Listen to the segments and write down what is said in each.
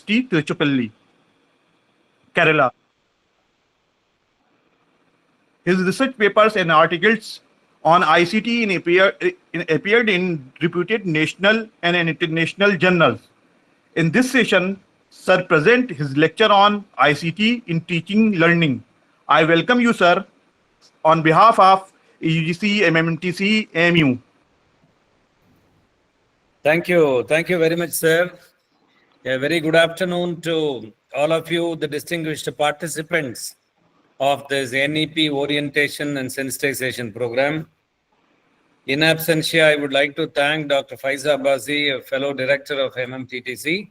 Tiruchirapalli, Kerala. His research papers and articles on ICT appeared in reputed national and international journals. In this session, Sir present his lecture on ICT in teaching learning. I welcome you, sir, on behalf of UGC MMTTC AMU. Thank you. Thank you very much, sir. A very good afternoon to all of you, the distinguished participants of this NEP orientation and sensitization program. In absentia, I would like to thank Dr. Faiza Abbasi, a fellow director of MMTTC,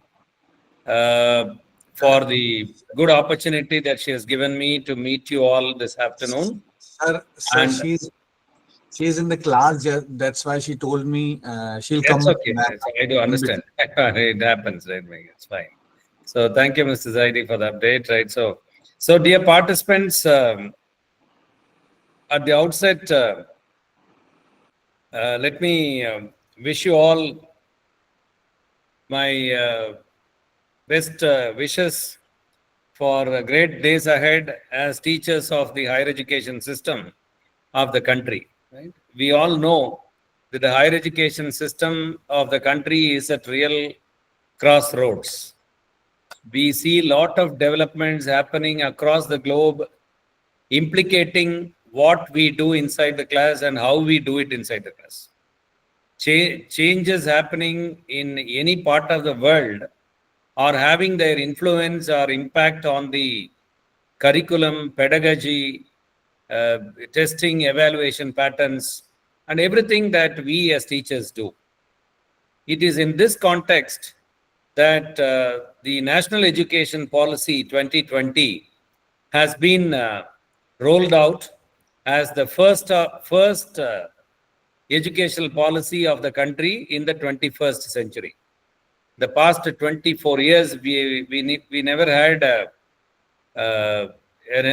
for the good opportunity that she has given me to meet you all this afternoon. Sir, she's in the class. That's why she told me she'll come. That's okay. I do understand. It happens, right? It's fine. So thank you, Mr. Zaidi, for the update, right? So dear participants, at the outset, let me wish you all my best wishes for great days ahead as teachers of the higher education system of the country. Right? We all know that the higher education system of the country is at real crossroads. We see a lot of developments happening across the globe, implicating what we do inside the class and how we do it inside the class. Changes happening in any part of the world are having their influence or impact on the curriculum, pedagogy, testing, evaluation patterns, and everything that we as teachers do. It is in this context that the National Education Policy 2020 has been rolled out as the first educational policy of the country in the 21st century. The past 24 years, we never had a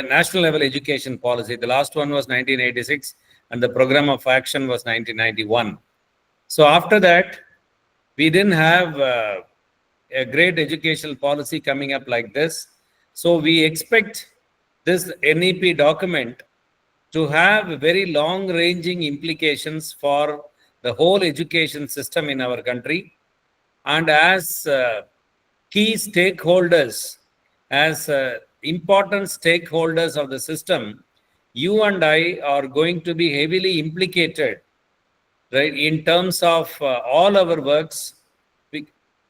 national level education policy. The last one was 1986 and the program of action was 1991. So after that, we didn't have a great educational policy coming up like this. So we expect this NEP document to have very long-ranging implications for the whole education system in our country. And as key stakeholders, as important stakeholders of the system, you and I are going to be heavily implicated, right, in terms of all our works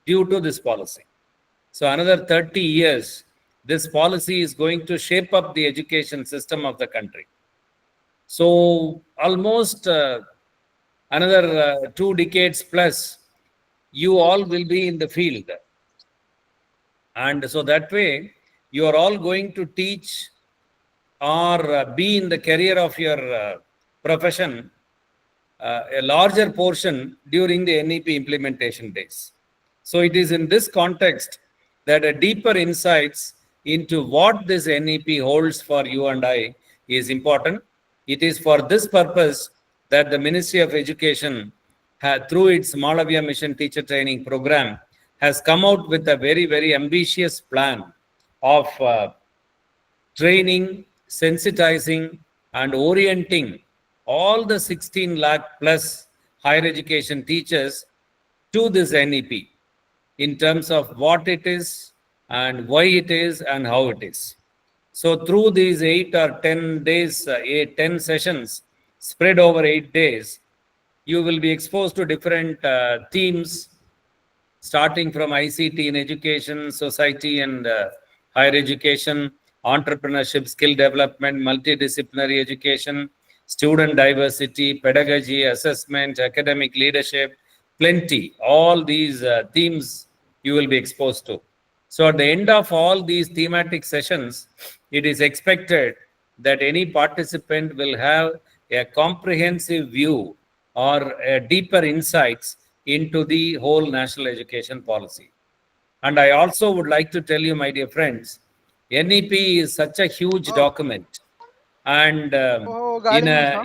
due to this policy. So another 30 years, this policy is going to shape up the education system of the country. So almost another 2 decades plus, you all will be in the field. And so that way, you are all going to teach or be in the career of your profession a larger portion during the NEP implementation days. So it is in this context that a deeper insights into what this NEP holds for you and I is important. It is for this purpose that the Ministry of Education, through its Malavya Mission Teacher Training Program, has come out with a very, very ambitious plan of training, sensitizing, and orienting all the 16 lakh plus higher education teachers to this NEP in terms of what it is and why it is and how it is. So through these 8 or 10 days, 10 sessions spread over 8 days, you will be exposed to different themes, starting from ICT in education, society and higher education, entrepreneurship, skill development, multidisciplinary education, student diversity, pedagogy, assessment, academic leadership, plenty. All these themes you will be exposed to. So at the end of all these thematic sessions, it is expected that any participant will have a comprehensive view or a deeper insights into the whole national education policy. And I also would like to tell you, my dear friends, NEP is such a huge document. And yeah,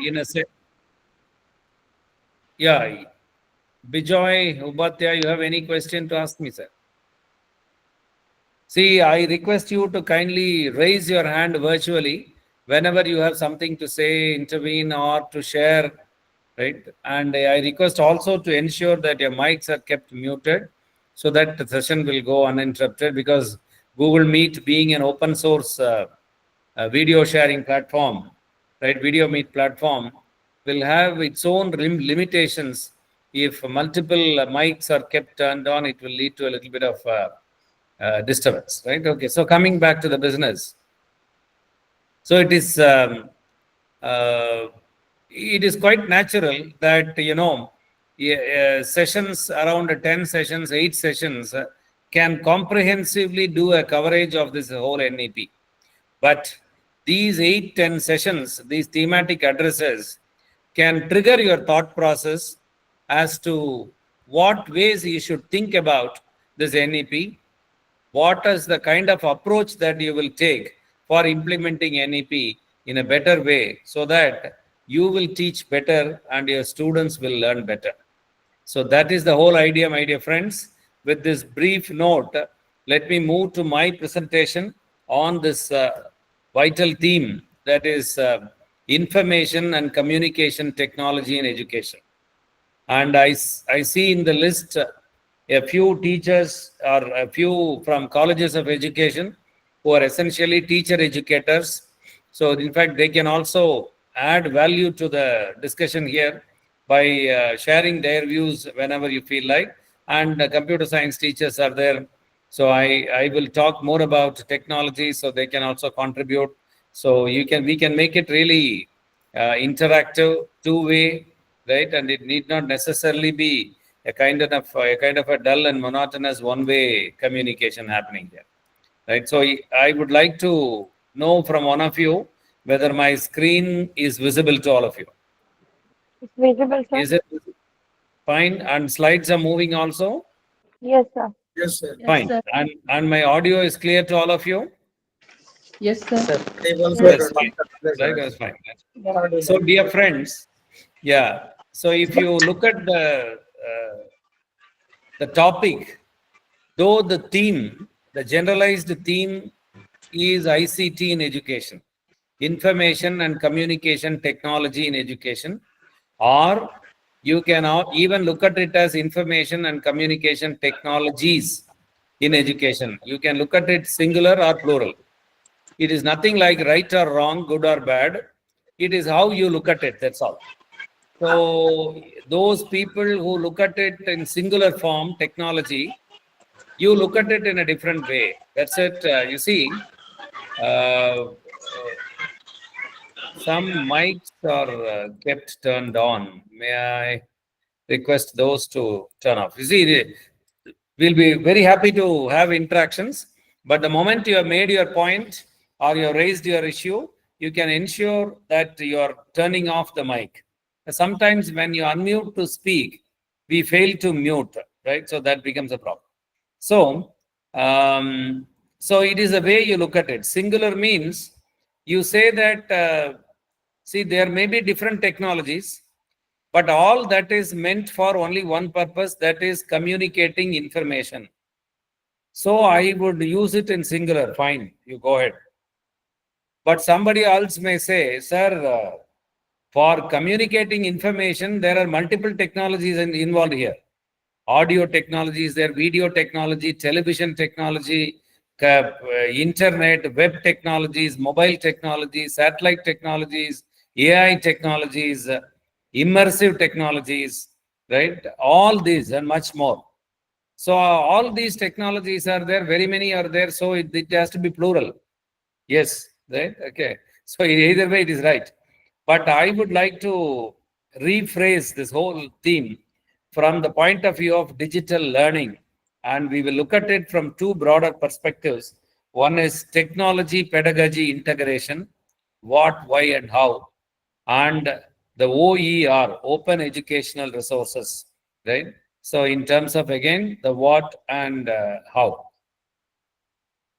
Bijoy, Upadhyay, you have any question to ask me, sir? See, I request you to kindly raise your hand virtually whenever you have something to say, intervene, or to share, right? And I request also to ensure that your mics are kept muted so that the session will go uninterrupted, because Google Meet, being an open source video sharing platform, right? Video Meet platform will have its own limitations. If multiple mics are kept turned on, it will lead to a little bit of disturbance, right? Okay, so coming back to the business. So it is quite natural that, sessions around 10 sessions, 8 sessions can comprehensively do a coverage of this whole NEP. But these 8-10 sessions, these thematic addresses, can trigger your thought process as to what ways you should think about this NEP, what is the kind of approach that you will take for implementing NEP in a better way, so that you will teach better and your students will learn better. So that is the whole idea, my dear friends. With this brief note, let me move to my presentation on this vital theme, that is information and communication technology in education. And I see in the list a few teachers or a few from colleges of education who are essentially teacher educators. So in fact, they can also add value to the discussion here by sharing their views whenever you feel like. And computer science teachers are there. So I will talk more about technology, so they can also contribute. So we can make it really interactive, two-way, right? And it need not necessarily be a kind of a dull and monotonous one-way communication happening here, right? So I would like to know from one of you whether my screen is visible to all of you. It's visible, sir. Is it fine? And slides are moving also? Yes, sir. Yes, sir. Fine. Sir. And my audio is clear to all of you? Yes, sir. That's fine. Right, that's fine. So, dear friends, yeah. So, if you look at the topic, though the theme, the generalized theme is ICT in education, information and communication technology in education, or you can even look at it as information and communication technologies in education. You can look at it singular or plural. It is nothing like right or wrong, good or bad. It is how you look at it, that's all. So those people who look at it in singular form, technology, you look at it in a different way. That's it. You see, some mics are kept turned on. May I request those to turn off? You see, we'll be very happy to have interactions, but the moment you have made your point or you have raised your issue, you can ensure that you are turning off the mic. Sometimes when you unmute to speak, we fail to mute, right? So that becomes a problem. So, so it is the way you look at it. Singular means you say that, see, there may be different technologies, but all that is meant for only one purpose, that is communicating information. So I would use it in singular. Fine, you go ahead. But somebody else may say, sir, for communicating information, there are multiple technologies involved here. Audio technology is there, video technology, television technology, internet, web technologies, mobile technologies, satellite technologies, AI technologies, immersive technologies, right? All these and much more. So all these technologies are there, very many are there, so it has to be plural. Yes, right? Okay. So either way it is right. But I would like to rephrase this whole theme from the point of view of digital learning. And we will look at it from two broader perspectives. One is technology, pedagogy, integration, what, why, and how. And the OER, open educational resources, right? So in terms of, again, the what and how.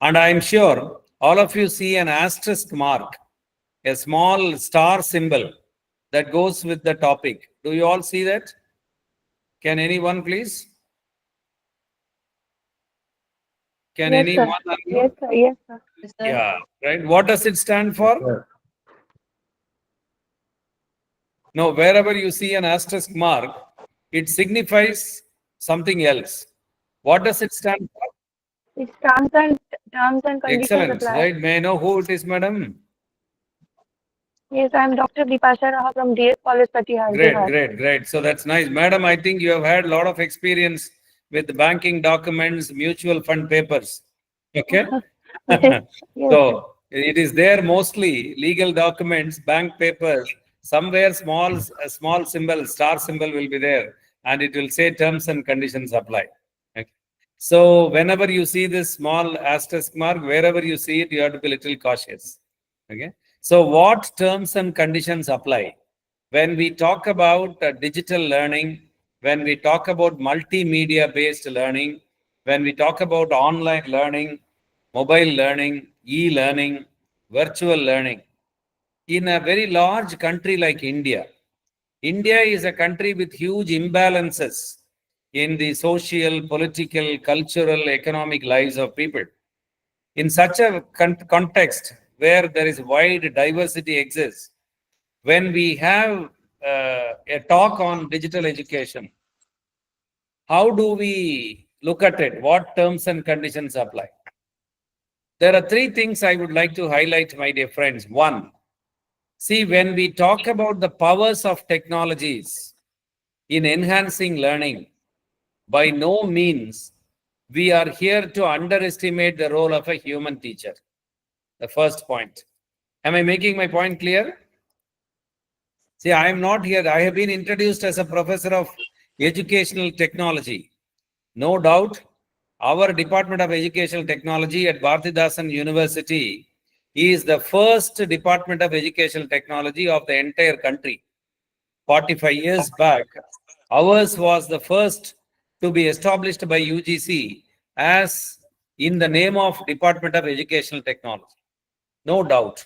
And I'm sure all of you see an asterisk mark, a small star symbol that goes with the topic. Do you all see that? Can anyone please? Can Yes, anyone? sir. Yes, sir. Yes, sir. Yeah, right. What does it stand for? No, wherever you see an asterisk mark, it signifies something else. What does it stand for? It's terms and conditions Excellent, apply. right? May I know who it is, madam? Yes, I'm Dr. Dipasha Raha from DS College, Katihar, Great, Bihar. great, great. So that's nice. Madam, I think you have had a lot of experience with banking documents, mutual fund papers. Okay? Yes, yes, sir. So it is there mostly legal documents, bank papers. Somewhere a small symbol, star symbol will be there, and it will say terms and conditions apply. Okay. So whenever you see this small asterisk mark, wherever you see it, you have to be a little cautious. Okay. So what terms and conditions apply? When we talk about digital learning, when we talk about multimedia based learning, when we talk about online learning, mobile learning, e-learning, virtual learning, in a very large country like India, India is a country with huge imbalances in the social, political, cultural, economic lives of people. In such a context where there is wide diversity exists, when we have a talk on digital education, how do we look at it? What terms and conditions apply? There are three things I would like to highlight, my dear friends. One, see, when we talk about the powers of technologies in enhancing learning, by no means we are here to underestimate the role of a human teacher. The first point. Am I making my point clear? See, I am not here. I have been introduced as a professor of educational technology. No doubt, our Department of Educational Technology at Bharathidasan University is the first Department of Educational Technology of the entire country. 45 years back, ours was the first to be established by UGC as in the name of Department of Educational Technology. No doubt.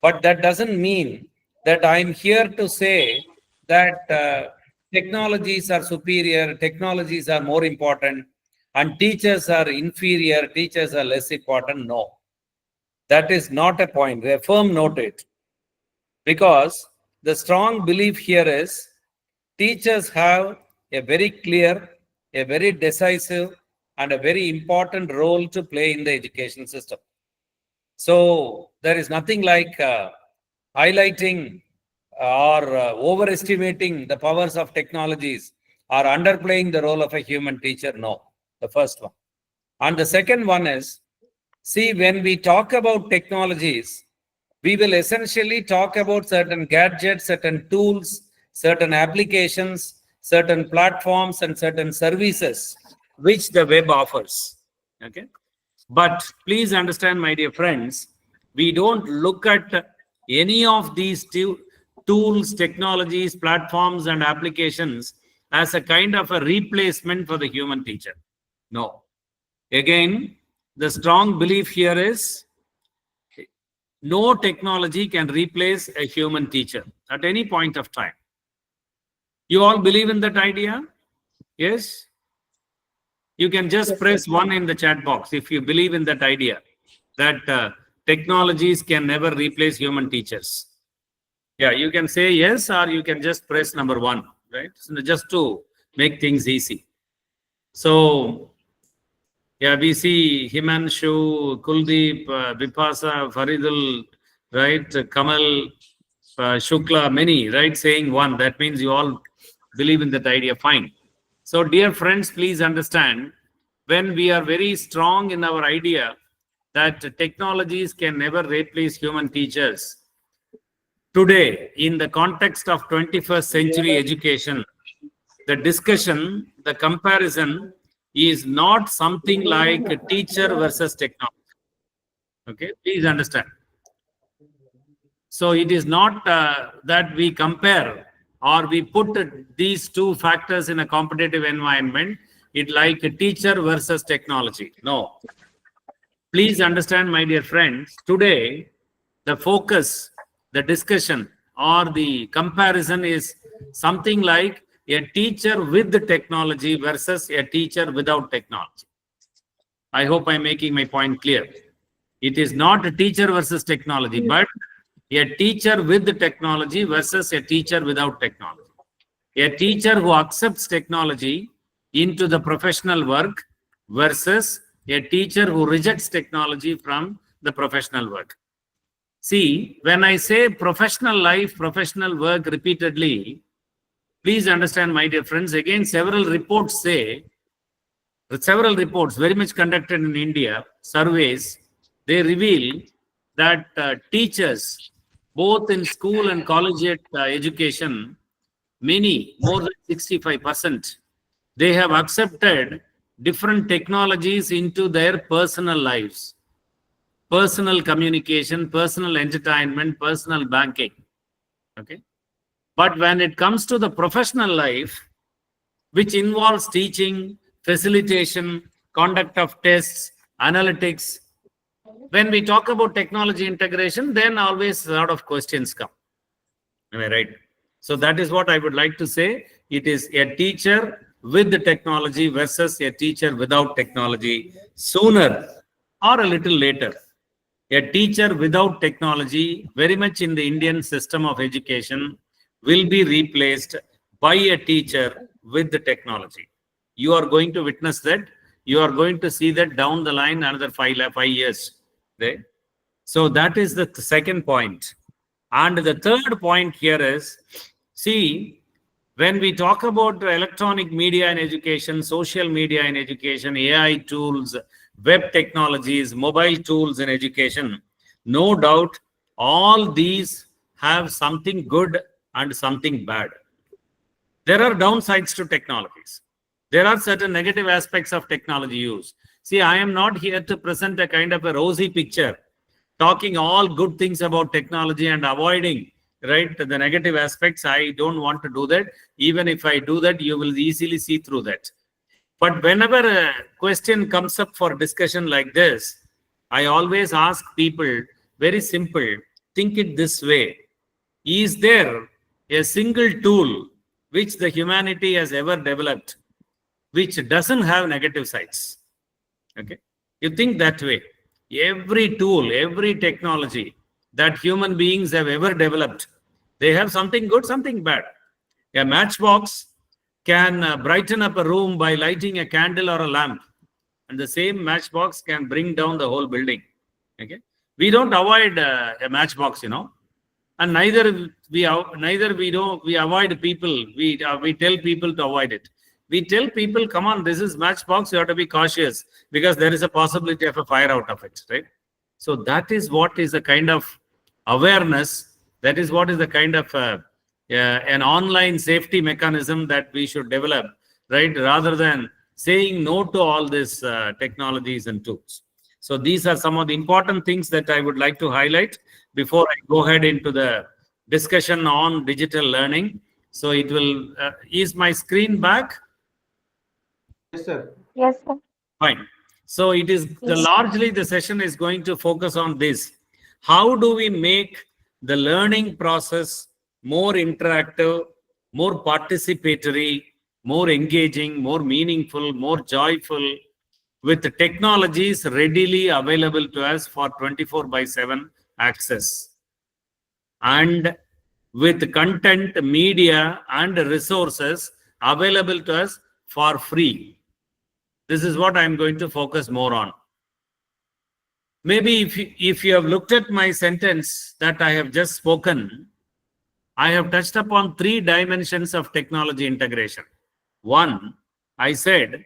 But that doesn't mean that I'm here to say that technologies are superior, technologies are more important, and teachers are inferior, teachers are less important. No, that is not a point. A firm note it. Because the strong belief here is teachers have a very clear, a very decisive, and a very important role to play in the education system. So there is nothing like highlighting or overestimating the powers of technologies or underplaying the role of a human teacher. No, the first one. And the second one is, see, when we talk about technologies, we will essentially talk about certain gadgets, certain tools, certain applications, certain platforms, and certain services which the web offers. Okay. But please understand, my dear friends, we don't look at any of these tools, technologies, platforms, and applications as a kind of a replacement for the human teacher. No. Again, the strong belief here is no technology can replace a human teacher at any point of time. You all believe in that idea? Yes? You can just press 1 in the chat box if you believe in that idea that technologies can never replace human teachers. Yeah, you can say yes, or you can just press number 1, right? So just to make things easy. So, yeah, we see Himanshu, Kuldeep, Vipasa, Faridul, right? Kamal, Shukla, many, right? Saying 1. That means you all believe in that idea. Fine. So, dear friends, please understand, when we are very strong in our idea that technologies can never replace human teachers, today, in the context of 21st century education, the discussion, the comparison is not something like a teacher versus technology. Okay, please understand. So it is not that we compare or we put these two factors in a competitive environment. It like a teacher versus technology. No. Please understand, my dear friends, today the focus, the discussion or the comparison is something like a teacher with the technology versus a teacher without technology. I hope I'm making my point clear. It is not a teacher versus technology, but a teacher with the technology versus a teacher without technology. A teacher who accepts technology into the professional work versus a teacher who rejects technology from the professional work. See, when I say professional life, professional work repeatedly, please understand, my dear friends, again, several reports very much conducted in India, surveys, they reveal that teachers, both in school and collegiate education, many, more than 65%, they have accepted different technologies into their personal lives, personal communication, personal entertainment, personal banking. Okay. But when it comes to the professional life, which involves teaching, facilitation, conduct of tests, analytics, when we talk about technology integration, then always a lot of questions come. Am I right? So that is what I would like to say. It is a teacher with the technology versus a teacher without technology, sooner or a little later. A teacher without technology, very much in the Indian system of education, will be replaced by a teacher with the technology. You are going to witness that. You are going to see that down the line another 5 years. Right? So that is the second point. And the third point here is, see, when we talk about electronic media in education, social media in education, AI tools, web technologies, mobile tools in education, no doubt all these have something good and something bad. There are downsides to technologies. There are certain negative aspects of technology use. See, I am not here to present a kind of a rosy picture, talking all good things about technology and avoiding, right, the negative aspects. I don't want to do that. Even if I do that, you will easily see through that. But whenever a question comes up for discussion like this, I always ask people, very simple, think it this way. Is there a single tool which the humanity has ever developed which doesn't have negative sides? Okay. You think that way. Every tool, every technology that human beings have ever developed, they have something good, something bad. A matchbox can brighten up a room by lighting a candle or a lamp, and the same matchbox can bring down the whole building. Okay, we don't avoid a matchbox, and neither we avoid people. We tell people to avoid it. We tell people, come on, this is matchbox, you have to be cautious because there is a possibility of a fire out of it, right? So that is what is a kind of awareness. That is what is the kind of an online safety mechanism that we should develop, right? Rather than saying no to all these technologies and tools. So these are some of the important things that I would like to highlight before I go ahead into the discussion on digital learning. So it will, is my screen back? Yes, sir. Yes, sir. Fine. So it is largely the session is going to focus on this. How do we make the learning process more interactive, more participatory, more engaging, more meaningful, more joyful, with the technologies readily available to us for 24/7 access, and with content, media, and resources available to us for free. This is what I'm going to focus more on. Maybe if you have looked at my sentence that I have just spoken, I have touched upon 3 dimensions of technology integration. One, I said,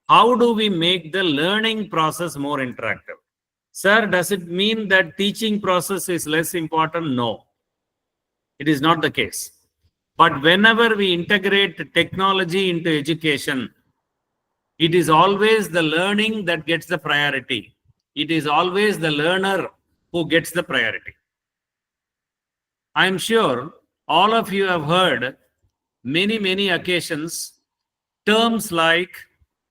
how do we make the learning process more interactive? Sir, does it mean that teaching process is less important? No, it is not the case. But whenever we integrate technology into education, it is always the learning that gets the priority. It is always the learner who gets the priority. I'm sure all of you have heard many occasions terms like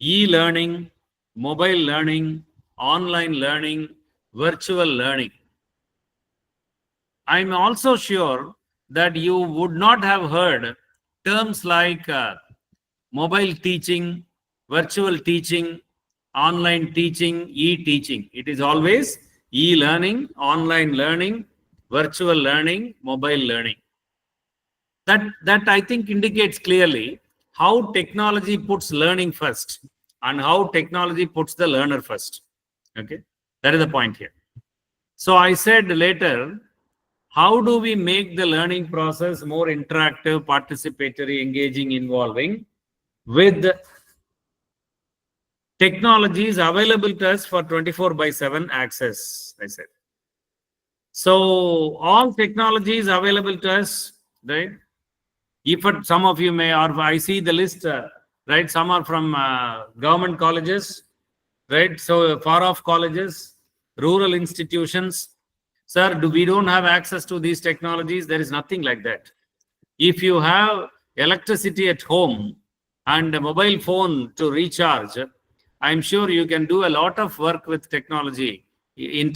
e-learning, mobile learning, online learning, virtual learning. I'm also sure that you would not have heard terms like mobile teaching, virtual teaching, online teaching, e-teaching. It is always e-learning, online learning, virtual learning, mobile learning. That I think indicates clearly how technology puts learning first and how technology puts the learner first. Okay, that is the point here. So I said later, how do we make the learning process more interactive, participatory, engaging, involving with technologies available to us for 24/7 access, I said. So all technologies available to us, right? If some of you may, or I see the list, right? Some are from government colleges, right? So far off colleges, rural institutions. Sir, we don't have access to these technologies? There is nothing like that. If you have electricity at home and a mobile phone to recharge, I'm sure you can do a lot of work with technology in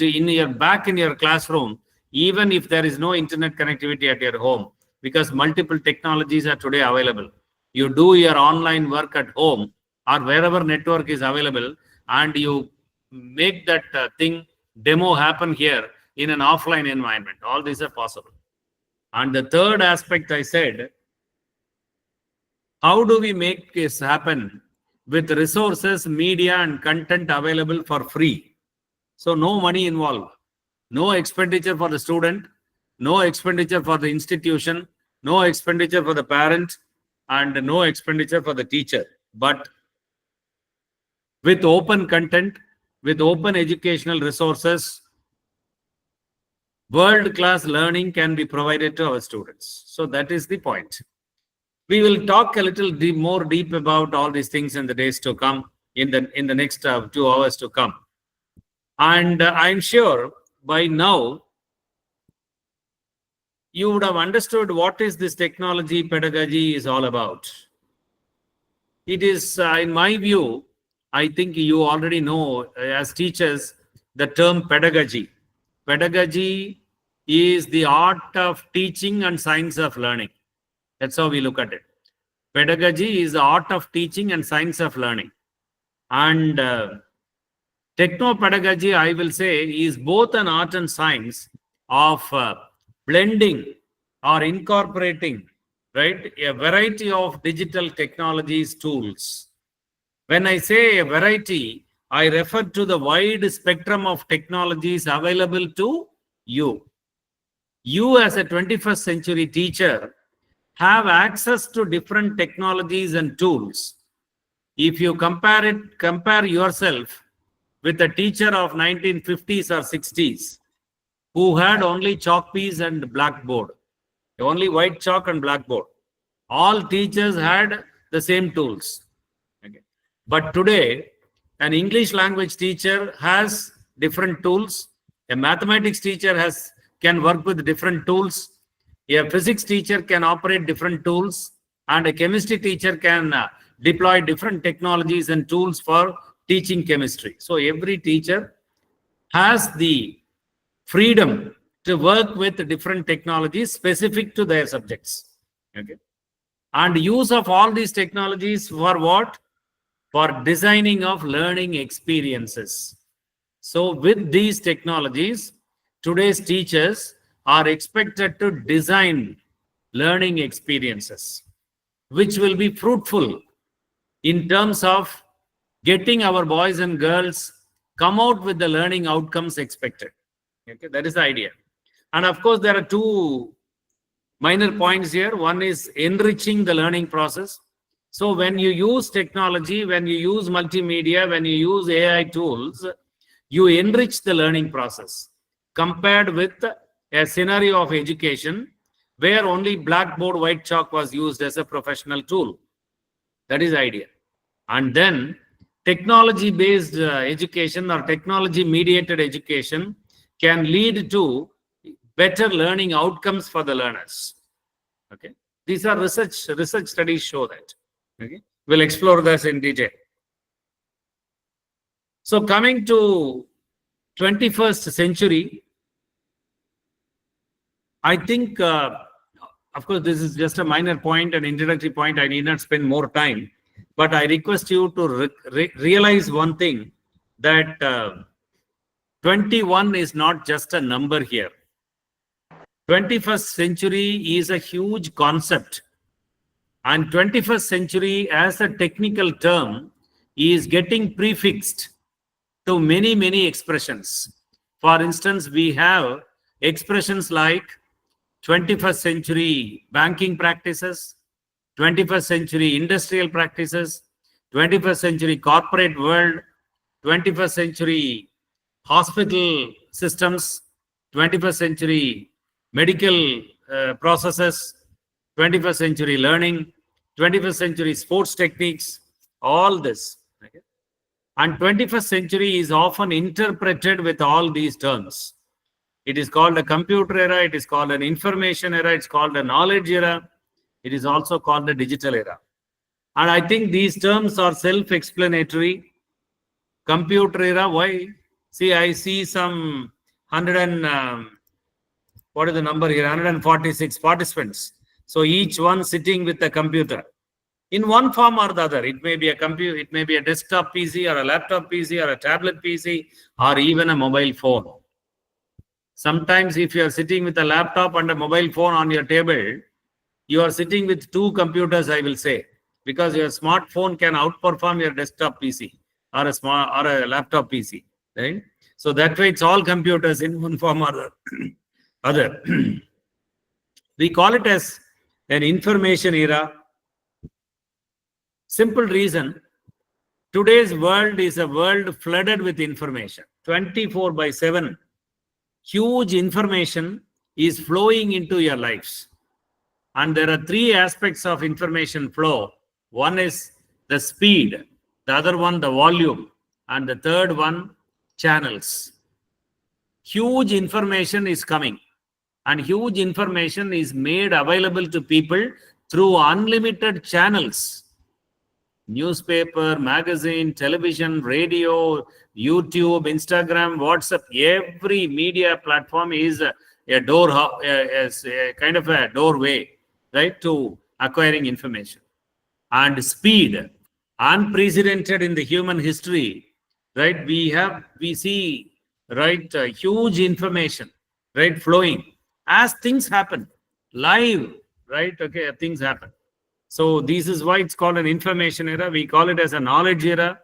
your classroom, even if there is no internet connectivity at your home, because multiple technologies are today available. You do your online work at home or wherever network is available, and you make that demo happen here in an offline environment. All these are possible. And the third aspect I said, how do we make this happen with resources, media, and content available for free? So no money involved, no expenditure for the student, no expenditure for the institution, no expenditure for the parent, and no expenditure for the teacher. But with open content, with open educational resources, world-class learning can be provided to our students. So that is the point. We will talk a little more deep about all these things in the days to come, in the next 2 hours to come. And I'm sure by now you would have understood what is this technology pedagogy is all about. It is, in my view, I think you already know as teachers the term pedagogy. Pedagogy is the art of teaching and science of learning. That's how we look at it. Pedagogy is the art of teaching and science of learning. And techno-pedagogy, I will say, is both an art and science of blending or incorporating, right, a variety of digital technologies, tools. When I say a variety, I refer to the wide spectrum of technologies available to you. You as a 21st century teacher have access to different technologies and tools. If you compare yourself with a teacher of 1950s or 60s who had only chalk piece and blackboard, only white chalk and blackboard. All teachers had the same tools. Okay. But today, an English language teacher has different tools. A mathematics teacher can work with different tools. A physics teacher can operate different tools. And a chemistry teacher can deploy different technologies and tools for teaching chemistry. So every teacher has the freedom to work with different technologies specific to their subjects. Okay. And use of all these technologies for what? For designing of learning experiences. So with these technologies, today's teachers are expected to design learning experiences, which will be fruitful in terms of getting our boys and girls come out with the learning outcomes expected. Okay, that is the idea. And of course, there are two minor points here. One is enriching the learning process. So when you use technology, when you use multimedia, when you use AI tools, you enrich the learning process compared with a scenario of education where only blackboard, white chalk was used as a professional tool. That is the idea. And then technology-based education or technology-mediated education can lead to better learning outcomes for the learners. Okay, these are research studies show that. Okay, we'll explore this in detail. So coming to 21st century, I think, of course, this is just a minor point, an introductory point. I need not spend more time. But I request you to realize one thing, that 21 is not just a number here. 21st century is a huge concept, and 21st century as a technical term is getting prefixed to many expressions. For instance, we have expressions like 21st century banking practices, 21st century industrial practices, 21st century corporate world, 21st century hospital systems, 21st century medical processes, 21st century learning, 21st century sports techniques, all this. Okay? And 21st century is often interpreted with all these terms. It is called a computer era, it is called an information era, it's called a knowledge era, it is also called the digital era. And I think these terms are self-explanatory. Computer era, why? See, I see some 100 and, what is the number here? 146 participants. So each one sitting with a computer. In one form or the other, it may be a computer, it may be a desktop PC or a laptop PC or a tablet PC or even a mobile phone. Sometimes if you are sitting with a laptop and a mobile phone on your table, you are sitting with two computers, I will say, because your smartphone can outperform your desktop PC or a laptop PC, right? So that way it's all computers in one form or other. We call it as an information era. Simple reason, today's world is a world flooded with information. 24/7, huge information is flowing into your lives. And there are three aspects of information flow. One is the speed, the other one, the volume, and the third one, channels. Huge information is coming, and huge information is made available to people through unlimited channels. Newspaper, magazine, television, radio, YouTube, Instagram, WhatsApp, every media platform is a kind of a doorway, right, to acquiring information. And speed, unprecedented in the human history, right? We see, right, huge information, right, flowing as things happen, live, right? Okay, things happen. So this is why it's called an information era. We call it as a knowledge era.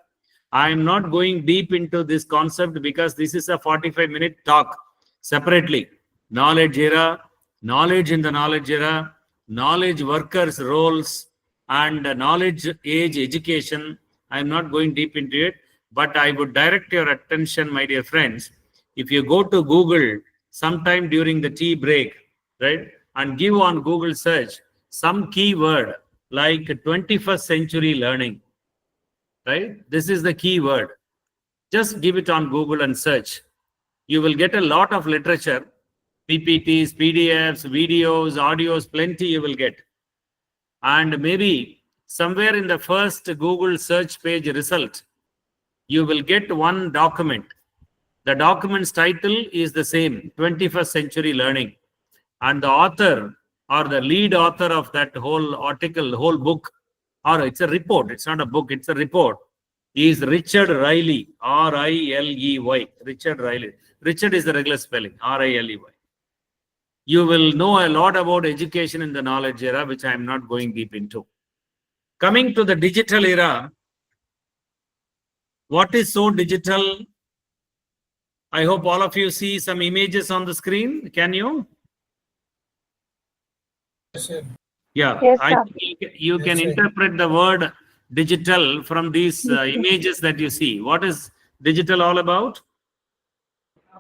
I am not going deep into this concept because this is a 45-minute talk separately. Knowledge era, knowledge in the knowledge era, knowledge workers' roles, and knowledge age education. I am not going deep into it, but I would direct your attention, my dear friends. If you go to Google sometime during the tea break, right, and give on Google search some keyword like 21st century learning, right? This is the keyword. Just give it on Google and search. You will get a lot of literature, PPTs, PDFs, videos, audios, plenty you will get. And maybe somewhere in the first Google search page result, you will get one document. The document's title is the same, 21st century learning. And the author or the lead author of that whole article, whole book, or it's a report, it's not a book, it's a report, is Richard Riley, R-I-L-E-Y, Richard Riley. Richard is the regular spelling, R-I-L-E-Y. You will know a lot about education in the knowledge era, which I am not going deep into. Coming to the digital era, what is so digital? I hope all of you see some images on the screen. Can you? Yeah, Yes, I sir. think you can interpret the word digital from these images that you see. What is digital all about?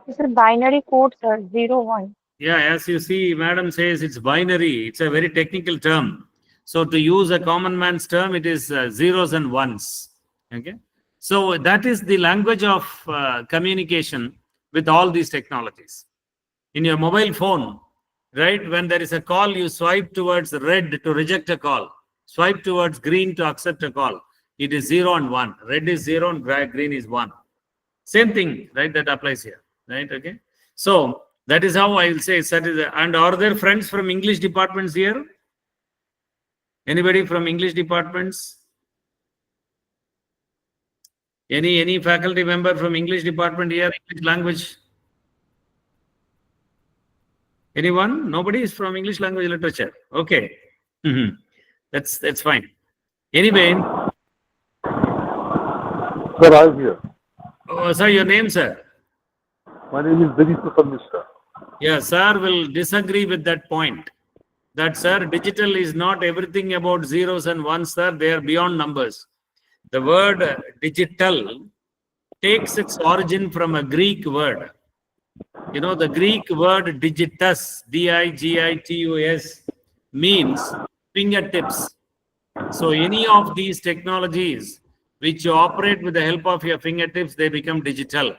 It's a binary code, sir, 0, 1. Yeah, as you see, madam says it's binary. It's a very technical term. So to use a common man's term, it is zeros and ones. Okay. So that is the language of communication with all these technologies. In your mobile phone, right, when there is a call, you swipe towards red to reject a call. Swipe towards green to accept a call. It is 0 and 1. Red is 0 and green is 1. Same thing, right, that applies here. Right, okay. So that is how I will say. And are there friends from English departments here? Anybody from English departments? Any faculty member from English department here, English language? Anyone? Nobody is from English language literature. Okay. That's fine. Anyway, Sir, I'm here. sir, your name, sir? My name is Tiruchirapalli Mishra. Yeah, sir will disagree with that point. That, sir, digital is not everything about zeros and ones, sir. They are beyond numbers. The word digital takes its origin from a Greek word. You know, the Greek word digitus, digitus, means fingertips. So any of these technologies which you operate with the help of your fingertips, they become digital.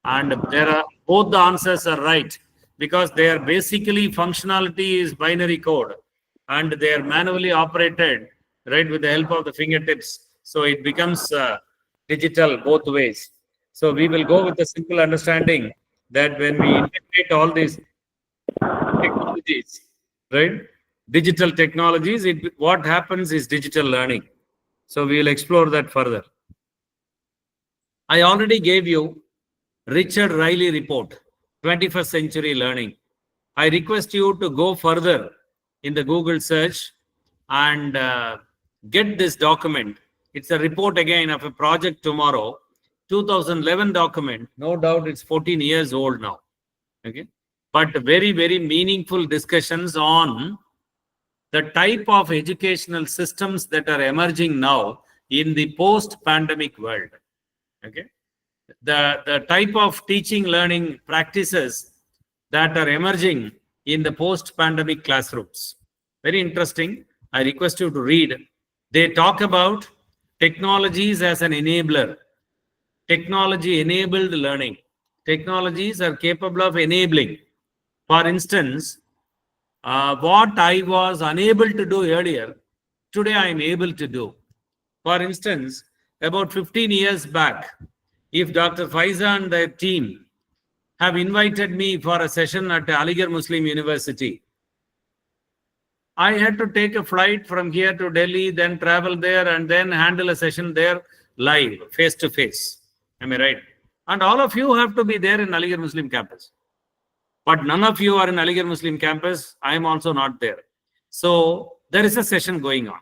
And there are both the answers are right, because they are basically functionality is binary code and they are manually operated, right, with the help of the fingertips. So it becomes digital both ways. So we will go with the simple understanding that when we integrate all these technologies, right, digital technologies, what happens is digital learning. So we will explore that further. I already gave you Richard Riley report, 21st century learning. I request you to go further in the Google search and get this document. It's a report again of a project tomorrow, 2011 document. No doubt it's 14 years old now. Okay, but very, very meaningful discussions on the type of educational systems that are emerging now in the post-pandemic world. Okay, the type of teaching learning practices that are emerging in the post-pandemic classrooms. Very interesting. I request you to read. They talk about technologies as an enabler. Technology-enabled learning. Technologies are capable of enabling. For instance, what I was unable to do earlier, today I am able to do. For instance, about 15 years back, if Dr. Faiza and their team have invited me for a session at Aligarh Muslim University, I had to take a flight from here to Delhi, then travel there and then handle a session there live, face to face. Am I right? And all of you have to be there in Aligarh Muslim campus. But none of you are in Aligarh Muslim campus. I am also not there. So there is a session going on.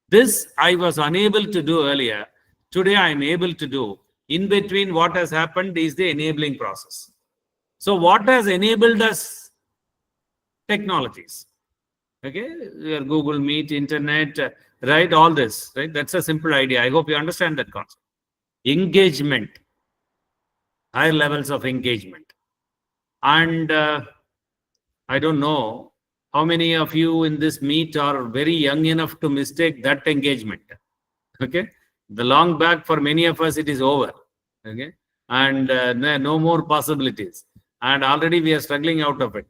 This I was unable to do earlier. Today I am able to do. In between, what has happened is the enabling process. So what has enabled us? Technologies. Okay, your Google Meet, internet, right? All this, right? That's a simple idea. I hope you understand that concept. Engagement, higher levels of engagement. And I don't know how many of you in this meet are very young enough to mistake that engagement. Okay, the long back for many of us, it is over. Okay, and no more possibilities. And already we are struggling out of it.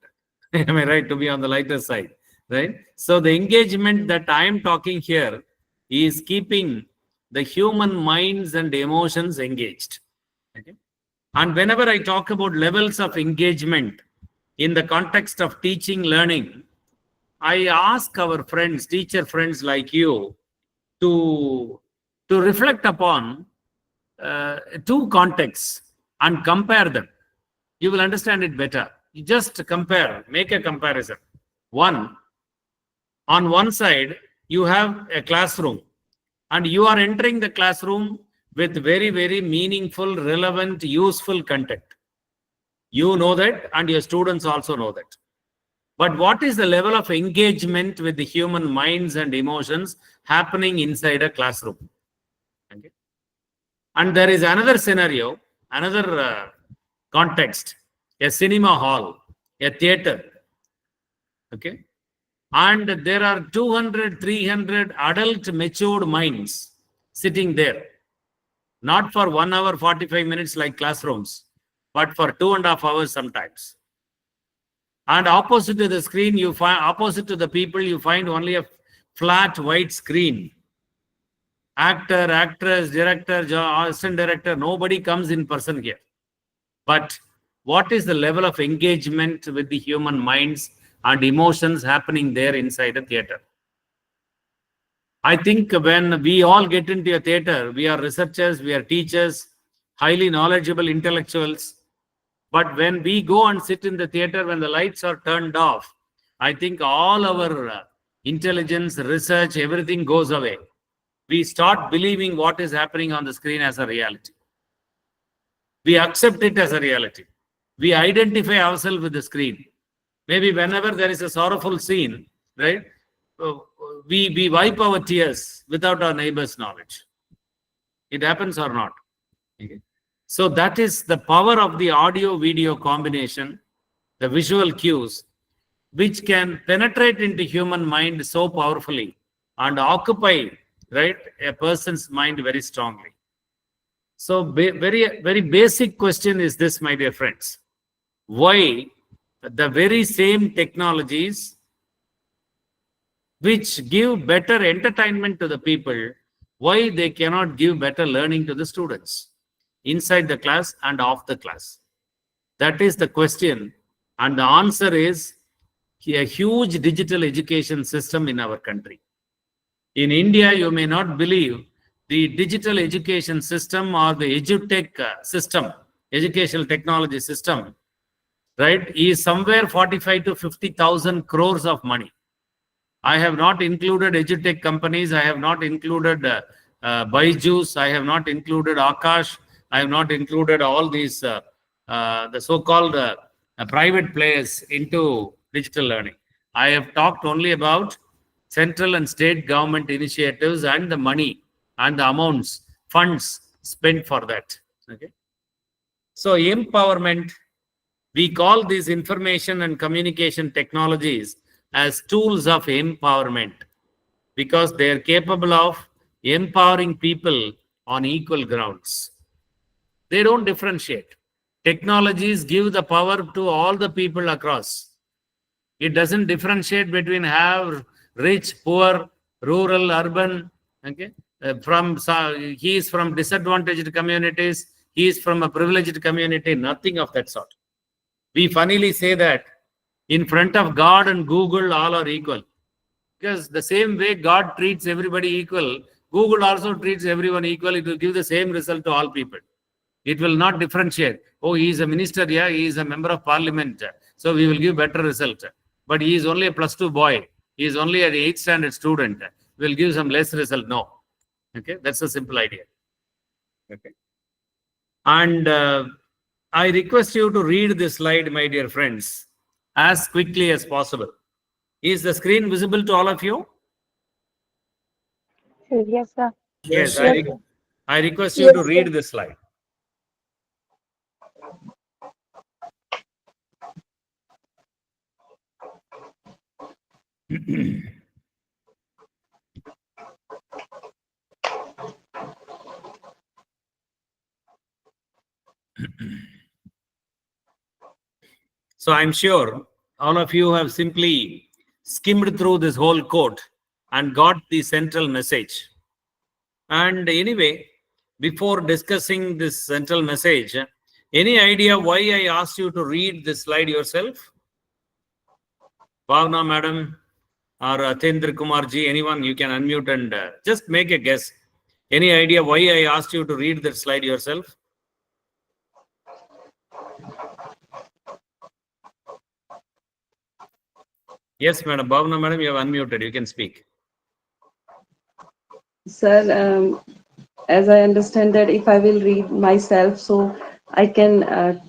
Am I right? To be on the lighter side, right? So the engagement that I am talking here is keeping the human minds and emotions engaged. Okay, and whenever I talk about levels of engagement in the context of teaching, learning, I ask our friends, teacher friends like you, to reflect upon two contexts and compare them. You will understand it better. You just compare, make a comparison. On one side, you have a classroom, and you are entering the classroom with very, very meaningful, relevant, useful content. You know that, and your students also know that. But what is the level of engagement with the human minds and emotions happening inside a classroom? Okay. And there is another scenario, another context, a cinema hall, a theater. Okay. And there are 200, 300 adult matured minds sitting there. Not for 1 hour, 45 minutes like classrooms, but for 2.5 hours sometimes. And opposite to the screen, you find, opposite to the people, you find only a flat white screen. Actor, actress, director, assistant director, nobody comes in person here. But what is the level of engagement with the human minds and emotions happening there inside a theater? I think when we all get into a theater, we are researchers, we are teachers, highly knowledgeable intellectuals. But when we go and sit in the theater, when the lights are turned off, I think all our intelligence, research, everything goes away. We start believing what is happening on the screen as a reality. We accept it as a reality. We identify ourselves with the screen. Maybe whenever there is a sorrowful scene, right, we wipe our tears without our neighbor's knowledge. It happens or not? Okay. So that is the power of the audio-video combination, the visual cues, which can penetrate into human mind so powerfully and occupy, right, a person's mind very strongly. So very basic question is this, my dear friends. Why the very same technologies which give better entertainment to the people, why they cannot give better learning to the students inside the class and off the class? That is the question. And the answer is a huge digital education system in our country. In India, you may not believe the digital education system or the edutech system, educational technology system, right, is somewhere 45 to 50,000 crores of money. I have not included edutech companies. I have not included Byju's. I have not included Akash. I have not included all these the so-called private players into digital learning. I have talked only about central and state government initiatives and the money and the amounts, funds spent for that. Okay. So empowerment, we call these information and communication technologies as tools of empowerment because they are capable of empowering people on equal grounds. They don't differentiate. Technologies give the power to all the people across. It doesn't differentiate between have, rich, poor, rural, urban. Okay, he is from disadvantaged communities. He is from a privileged community. Nothing of that sort. We funnily say that in front of God and Google, all are equal. Because the same way God treats everybody equal, Google also treats everyone equal. It will give the same result to all people. It will not differentiate. Oh, he is a minister, yeah, he is a member of parliament, so we will give better result. But he is only a +2 boy. He is only an 8th standard student. We will give some less result. No. Okay, that's a simple idea. Okay. And I request you to read this slide, my dear friends, as quickly as possible. Is the screen visible to all of you? Yes, sir. Yes, Yes. I request you to read this slide. So I'm sure all of you have simply skimmed through this whole quote and got the central message. And anyway, before discussing this central message, any idea why I asked you to read this slide yourself? Bhavna madam or Atendra Kumar ji, anyone, you can unmute and just make a guess. Any idea why I asked you to read that slide yourself? Yes, madam. Bhavna madam, you have unmuted. You can speak. Sir, as I understand that if I will read myself, so I can,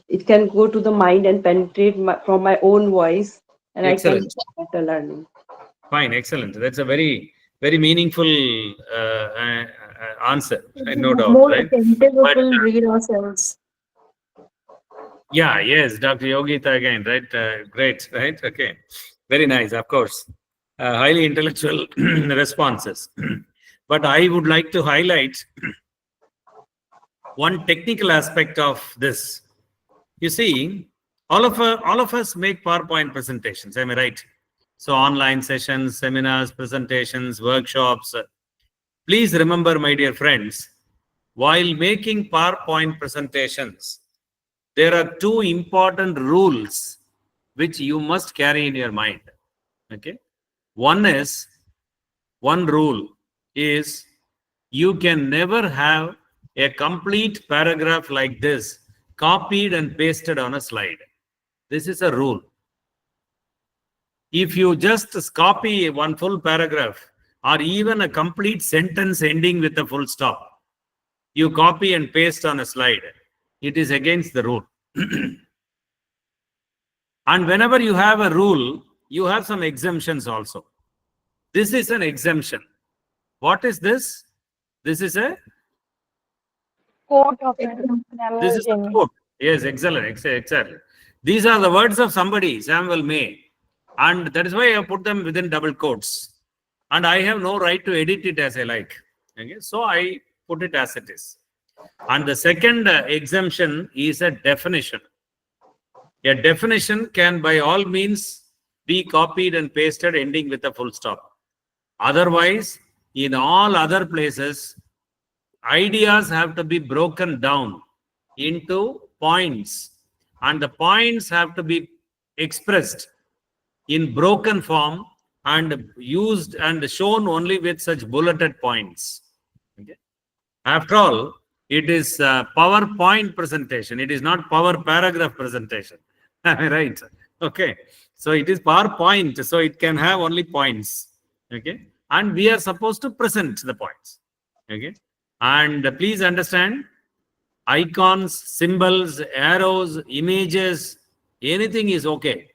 it can go to the mind and penetrate from my own voice, and Excellent. I can better learning. Fine, excellent. That's a very meaningful answer. No doubt, More right? attentive But, will read ourselves. yeah, yes, Dr. Yogita again, right? Great, right? Okay. Very nice, of course. Highly intellectual responses. But I would like to highlight one technical aspect of this. You see, all of us make PowerPoint presentations, am I right? So online sessions, seminars, presentations, workshops. Please remember, my dear friends, while making PowerPoint presentations, there are two important rules which you must carry in your mind. Okay. One rule is you can never have a complete paragraph like this copied and pasted on a slide. This is a rule. If you just copy one full paragraph or even a complete sentence ending with a full stop, you copy and paste on a slide, it is against the rule. And whenever you have a rule, you have some exemptions also. This is an exemption. What is this? This is a Quote of This is the Samuel quote. Yes, excellent, exactly. These are the words of somebody, Samuel May. And that is why I put them within double quotes. And I have no right to edit it as I like. Okay? So I put it as it is. And the second exemption is a definition. A definition can by all means be copied and pasted ending with a full stop. Otherwise, in all other places, ideas have to be broken down into points, and the points have to be expressed in broken form and used and shown only with such bulleted points. Okay. After all, it is a PowerPoint presentation. It is not power paragraph presentation. Right. Okay. So it is PowerPoint. So it can have only points. Okay. And we are supposed to present the points. Okay. And please understand, icons, symbols, arrows, images, anything is okay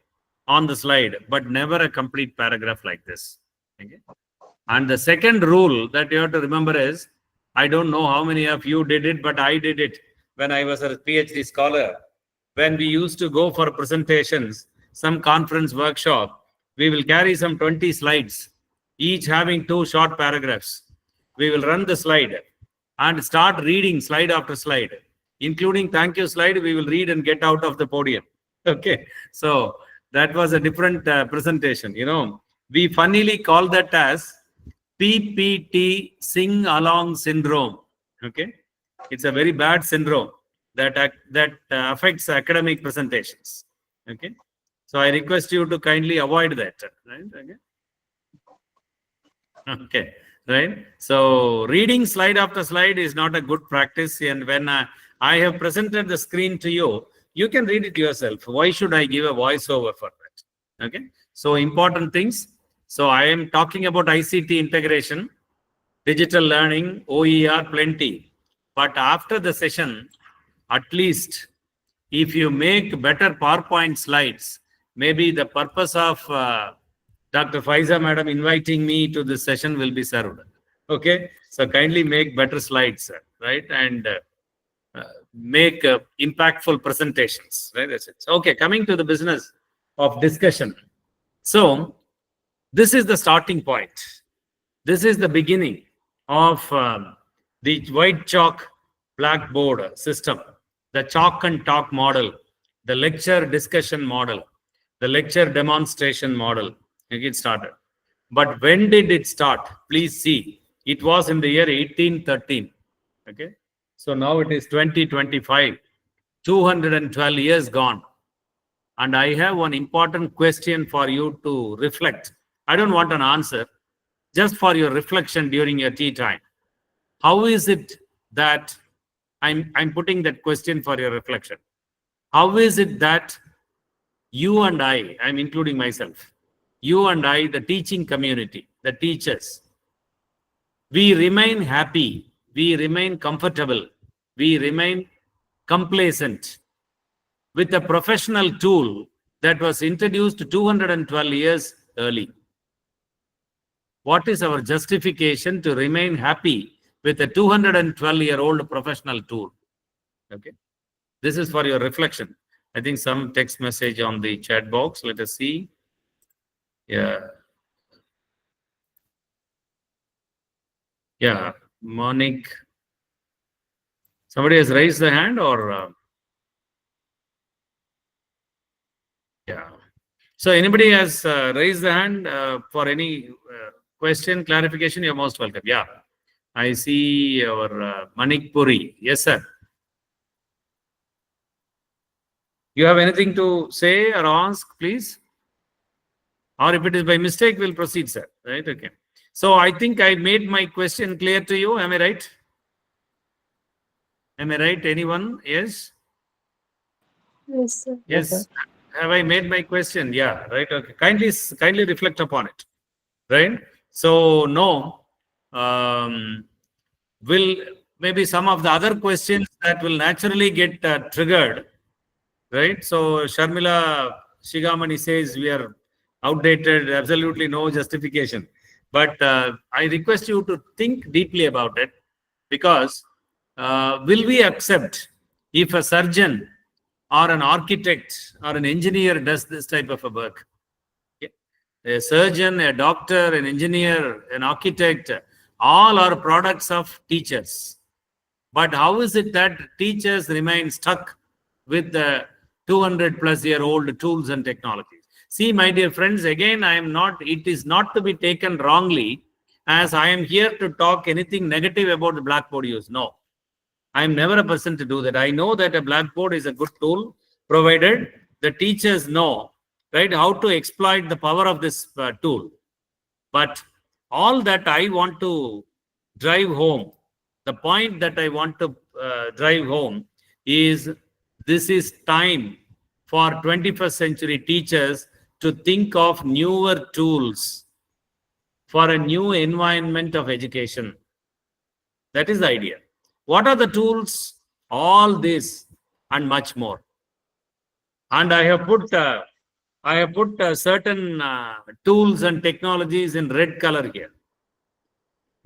on the slide, but never a complete paragraph like this. Okay. And the second rule that you have to remember is, I don't know how many of you did it, but I did it when I was a PhD scholar. When we used to go for presentations, some conference workshop, we will carry some 20 slides, each having 2 short paragraphs. We will run the slide and start reading slide after slide, including thank you slide. We will read and get out of the podium. Okay. So that was a different presentation. You know, we funnily call that as PPT sing along syndrome. Okay. It's a very bad syndrome that affects academic presentations. Okay. So I request you to kindly avoid that. Right. Okay. Okay. Right. So reading slide after slide is not a good practice. And when I have presented the screen to you, you can read it yourself. Why should I give a voiceover for that? Okay. So important things. So I am talking about ICT integration, digital learning, OER, plenty. But after the session, at least if you make better PowerPoint slides, maybe the purpose of Dr. Faiza Madam inviting me to this session will be served. Okay. So kindly make better slides, right? And make impactful presentations, right? That's it. Okay. Coming to the business of discussion. So this is the starting point. This is the beginning of the white chalk blackboard system, the chalk and talk model, the lecture discussion model, the lecture demonstration model. It started. But when did it start? Please see. It was in the year 1813. Okay. So now it is 2025. 212 years gone. And I have one important question for you to reflect. I don't want an answer, just for your reflection during your tea time. How is it that I'm putting that question for your reflection? How is it that you and I'm including myself, you and I, the teaching community, the teachers, we remain happy, we remain comfortable, we remain complacent with a professional tool that was introduced 212 years early? What is our justification to remain happy with a 212-year-old professional tool? Okay. This is for your reflection. I think some text message on the chat box. Let us see. Yeah. Yeah. Monique. Somebody has raised the hand or? Yeah. So anybody has raised the hand for any question, clarification? You're most welcome. Yeah. I see our Manik Puri. Yes, sir. You have anything to say or ask, please? Or if it is by mistake, we'll proceed, sir. Right? Okay. So I think I made my question clear to you. Am I right? Am I right? Anyone? Yes? Yes, sir. Yes. Have I made my question? Yeah, right. Okay. Kindly reflect upon it. Right? So no. Will maybe some of the other questions that will naturally get triggered, right? So Sharmila Shigamani says we are outdated, absolutely no justification. But I request you to think deeply about it, because will we accept if a surgeon or an architect or an engineer does this type of a work? A surgeon, a doctor, an engineer, an architect, all are products of teachers. But how is it that teachers remain stuck with the 200-plus-year-old tools and technologies? See, my dear friends, again, it is not to be taken wrongly as I am here to talk anything negative about the blackboard use. No, I am never a person to do that. I know that a blackboard is a good tool, provided the teachers know, right, how to exploit the power of this tool. But all that I want to drive home, the point that I want to drive home is this is time for 21st century teachers to think of newer tools for a new environment of education. That is the idea. What are the tools? All this and much more. And I have put certain tools and technologies in red color here.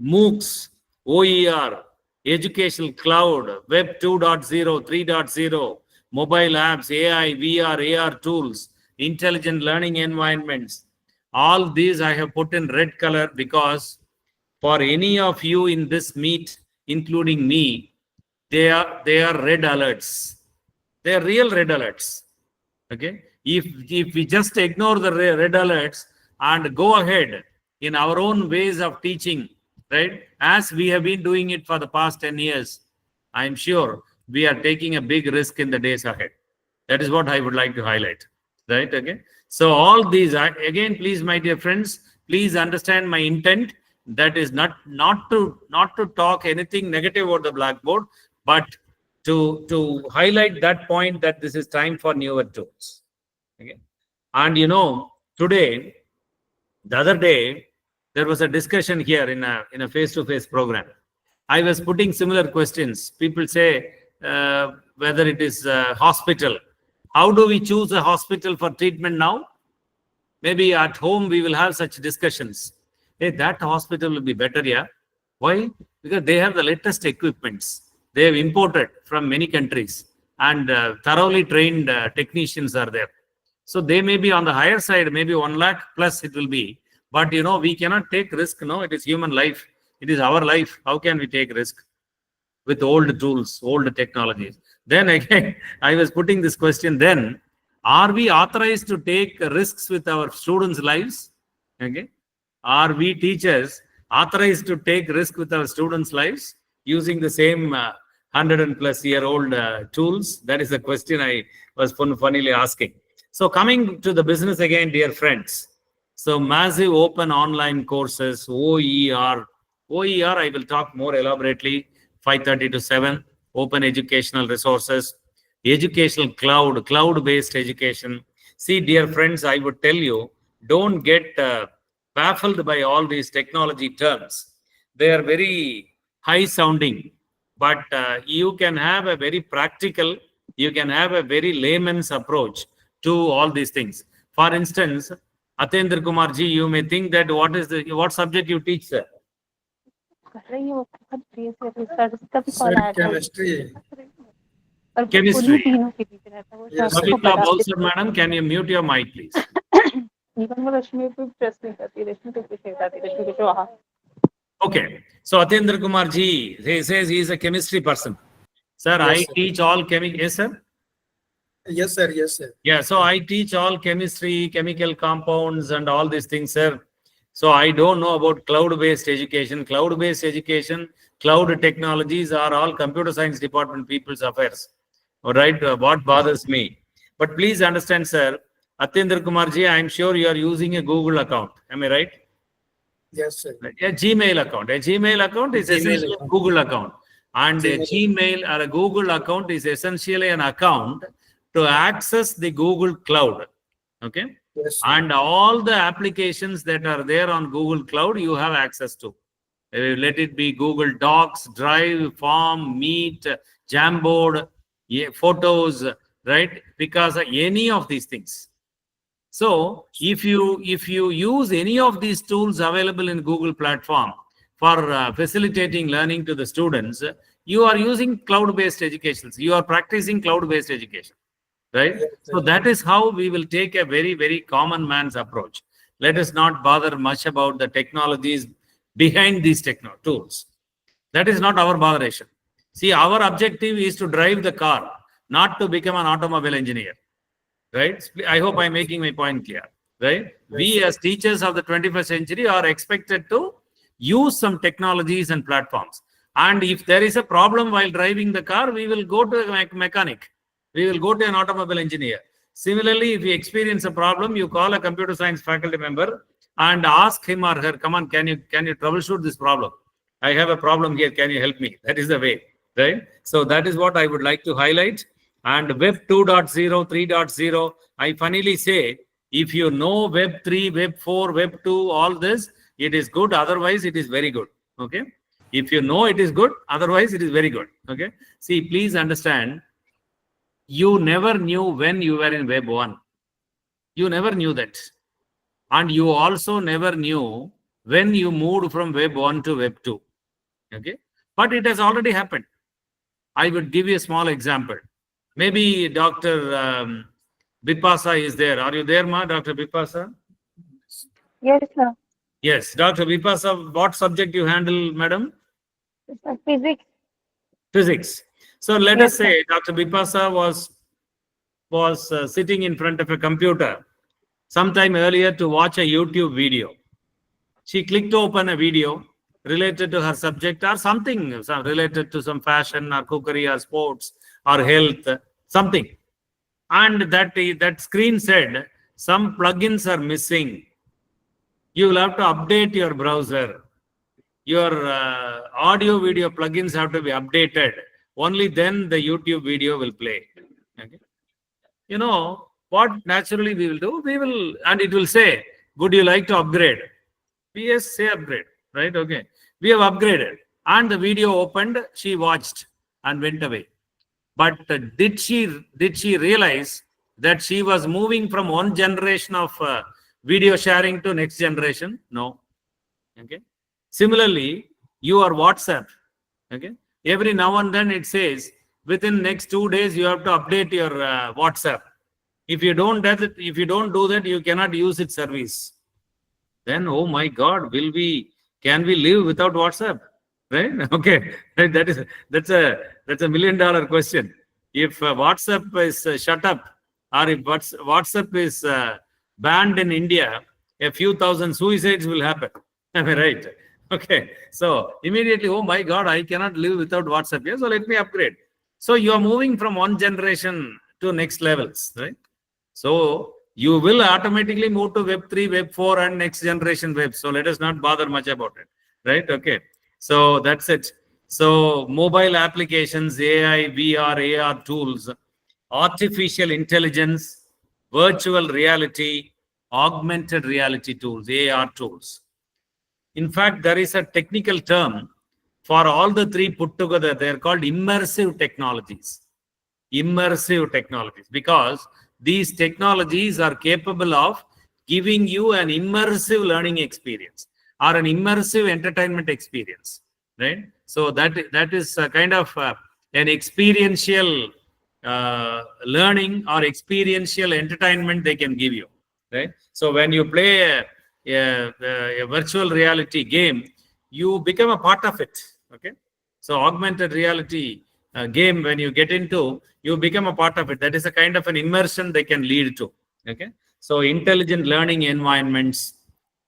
MOOCs, OER, Educational Cloud, Web 2.0, 3.0, mobile apps, AI, VR, AR tools, intelligent learning environments. All these I have put in red color because for any of you in this meet, including me, they are red alerts. They are real red alerts. Okay. If we just ignore the red alerts and go ahead in our own ways of teaching, right, as we have been doing it for the past 10 years, I'm sure we are taking a big risk in the days ahead. That is what I would like to highlight, right? Okay. So all these, again, please, my dear friends, please understand my intent. That is not to talk anything negative about the blackboard, but to highlight that point that this is time for newer tools. Okay. And today, the other day, there was a discussion here in a face-to-face program. I was putting similar questions. People say whether it is a hospital. How do we choose a hospital for treatment now? Maybe at home we will have such discussions. Hey, that hospital will be better, yeah. Why? Because they have the latest equipments. They have imported from many countries, and thoroughly trained technicians are there. So they may be on the higher side, maybe 1 lakh plus it will be. But we cannot take risk. No, it is human life. It is our life. How can we take risk with old tools, old technologies? Then again, I was putting this question then, are we authorized to take risks with our students' lives? Okay. Are we teachers authorized to take risk with our students' lives using the same 100-plus-year-old tools? That is the question I was funnily asking. So coming to the business again, dear friends. So massive open online courses, OER. OER, I will talk more elaborately, 5:30 to 7, open educational resources, educational cloud, cloud-based education. See, dear friends, I would tell you, don't get baffled by all these technology terms. They are very high sounding, but you can have a very practical, you can have a very layman's approach to all these things. For instance, Atendra Kumar ji, you may think that what subject you teach, sir? Chemistry. Chemistry. Yes, Kavita Balsar, madam, can you mute your mic, please? Okay. So Atendra Kumar ji, he says he is a chemistry person. Sir, Yes, I sir. teach all chemical. Yes, sir? Yes, sir. Yes, sir. Yeah, so I teach all chemistry, chemical compounds and all these things, sir. So I don't know about cloud-based education. Cloud-based education, cloud technologies are all computer science department people's affairs. All right, what bothers me. But please understand, sir, Atendra Kumar ji, I'm sure you are using a Google account. Am I right? Yes, sir. A Gmail account. A Gmail account is Gmail essentially a account. Google account. And a Gmail Gmail or a Google account is essentially an account to access the Google Cloud. Okay. Yes, sir. And all the applications that are there on Google Cloud, you have access to. Let it be Google Docs, Drive, Form, Meet, Jamboard, Photos, right? Because any of these things. So if you use any of these tools available in Google platform for facilitating learning to the students, you are using cloud-based education. You are practicing cloud-based education, right? Yes, So that is how we will take a very, very common man's approach. Let us not bother much about the technologies behind these tools. That is not our botheration. See, our objective is to drive the car, not to become an automobile engineer. Right? I hope I'm making my point clear. Right? We as teachers of the 21st century are expected to use some technologies and platforms. And if there is a problem while driving the car, we will go to a mechanic. We will go to an automobile engineer. Similarly, if you experience a problem, you call a computer science faculty member and ask him or her, come on, can you troubleshoot this problem? I have a problem here. Can you help me? That is the way. Right? So that is what I would like to highlight. And Web 2.0, 3.0, I funnily say, if you know Web 3, Web 4, Web 2, all this, it is good. Otherwise, it is very good. Okay. If you know it is good, otherwise it is very good. Okay. See, please understand, you never knew when you were in Web 1. You never knew that. And you also never knew when you moved from Web 1 to Web 2. Okay. But it has already happened. I would give you a small example. Maybe Dr. Bipasa is there. Are you there, ma, Dr. Bipasa? Yes, sir. Yes, Dr. Bipasa, what subject you handle, madam? Physics. Physics. So let Yes, us say Dr. Bipasa was sitting in front of a computer sometime earlier to watch a YouTube video. She clicked to open a video related to her subject or something related to some fashion or cookery or sports or health, something. And that screen said, some plugins are missing. You will have to update your browser. Your audio video plugins have to be updated. Only then the YouTube video will play. Okay. You know, what naturally we will do? We will, and it will say, would you like to upgrade? Yes, say upgrade, right? Okay. We have upgraded. And the video opened, she watched and went away. But did she realize that she was moving from one generation of video sharing to next generation? No. Okay. Similarly, your WhatsApp. Okay. Every now and then it says within next 2 days you have to update your WhatsApp. If you don't do that, you cannot use its service. Then, oh my God, can we live without WhatsApp? Right? Okay. Right. That's a $1 million question. If WhatsApp is shut up, or if WhatsApp is banned in India, a few thousand suicides will happen. Am I right? Okay. So immediately, oh my God, I cannot live without WhatsApp. Yeah, so let me upgrade. So you are moving from one generation to next levels, right? So you will automatically move to Web 3, Web 4, and next generation web. So let us not bother much about it, right? Okay. So that's it. So mobile applications, AI, VR, AR tools, artificial intelligence, virtual reality, augmented reality tools, AR tools. In fact, there is a technical term for all the three put together. They are called immersive technologies. Immersive technologies, because these technologies are capable of giving you an immersive learning experience or an immersive entertainment experience, right? So that is a kind of an experiential learning or experiential entertainment they can give you, right? So when you play a virtual reality game, you become a part of it. Okay. So augmented reality game, when you get into, you become a part of it. That is a kind of an immersion they can lead to. Okay. So intelligent learning environments,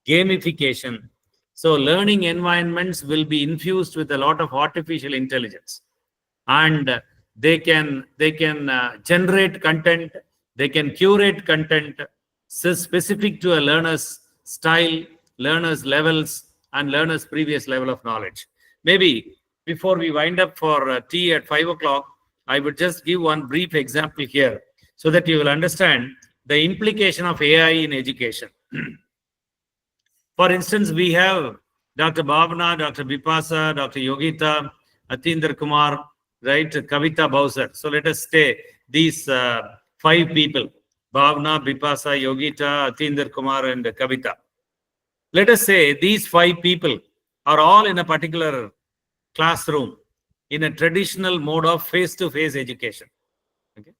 gamification. So learning environments will be infused with a lot of artificial intelligence, and they can generate content, they can curate content specific to a learner's style, learner's levels, and learner's previous level of knowledge. Maybe before we wind up for tea at 5 o'clock, I would just give one brief example here so that you will understand the implication of AI in education. For instance, we have Dr. Bhavna, Dr. Bipasa, Dr. Yogita, Atinder Kumar, right, Kavita Bowser. So let us say these 5 people, Bhavna, Bipasa, Yogita, Atinder Kumar, and Kavita. Let us say these 5 people are all in a particular classroom in a traditional mode of face-to-face education. Okay?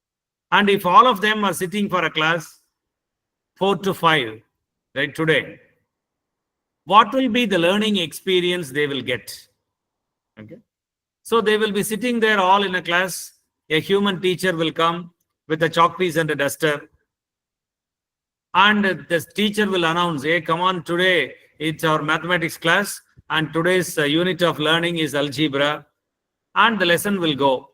And if all of them are sitting for a class 4 to 5, right, today, what will be the learning experience they will get? Okay. So they will be sitting there all in a class. A human teacher will come with a chalk piece and a duster. And the teacher will announce, hey, come on, today it's our mathematics class. And today's unit of learning is algebra. And the lesson will go.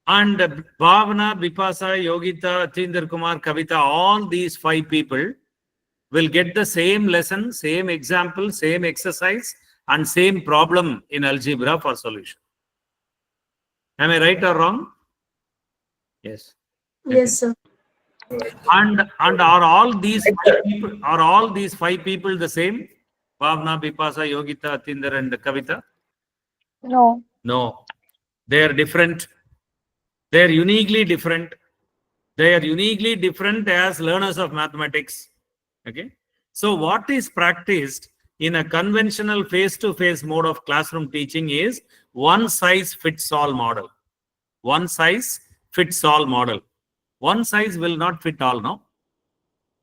And Bhavana, Bipasa, Yogita, Atinder Kumar, Kavita, all these 5 people will get the same lesson, same example, same exercise, and same problem in algebra for solution. Am I right or wrong? Yes. Yes, sir. And are all these 5 people the same? Bhavna, Bipasa, Yogita, Atinder, and Kavita? No. No. They are different. They are uniquely different. They are uniquely different as learners of mathematics. Okay. So what is practiced in a conventional face-to-face mode of classroom teaching is one size fits all model. One size fits all model. One size will not fit all, no?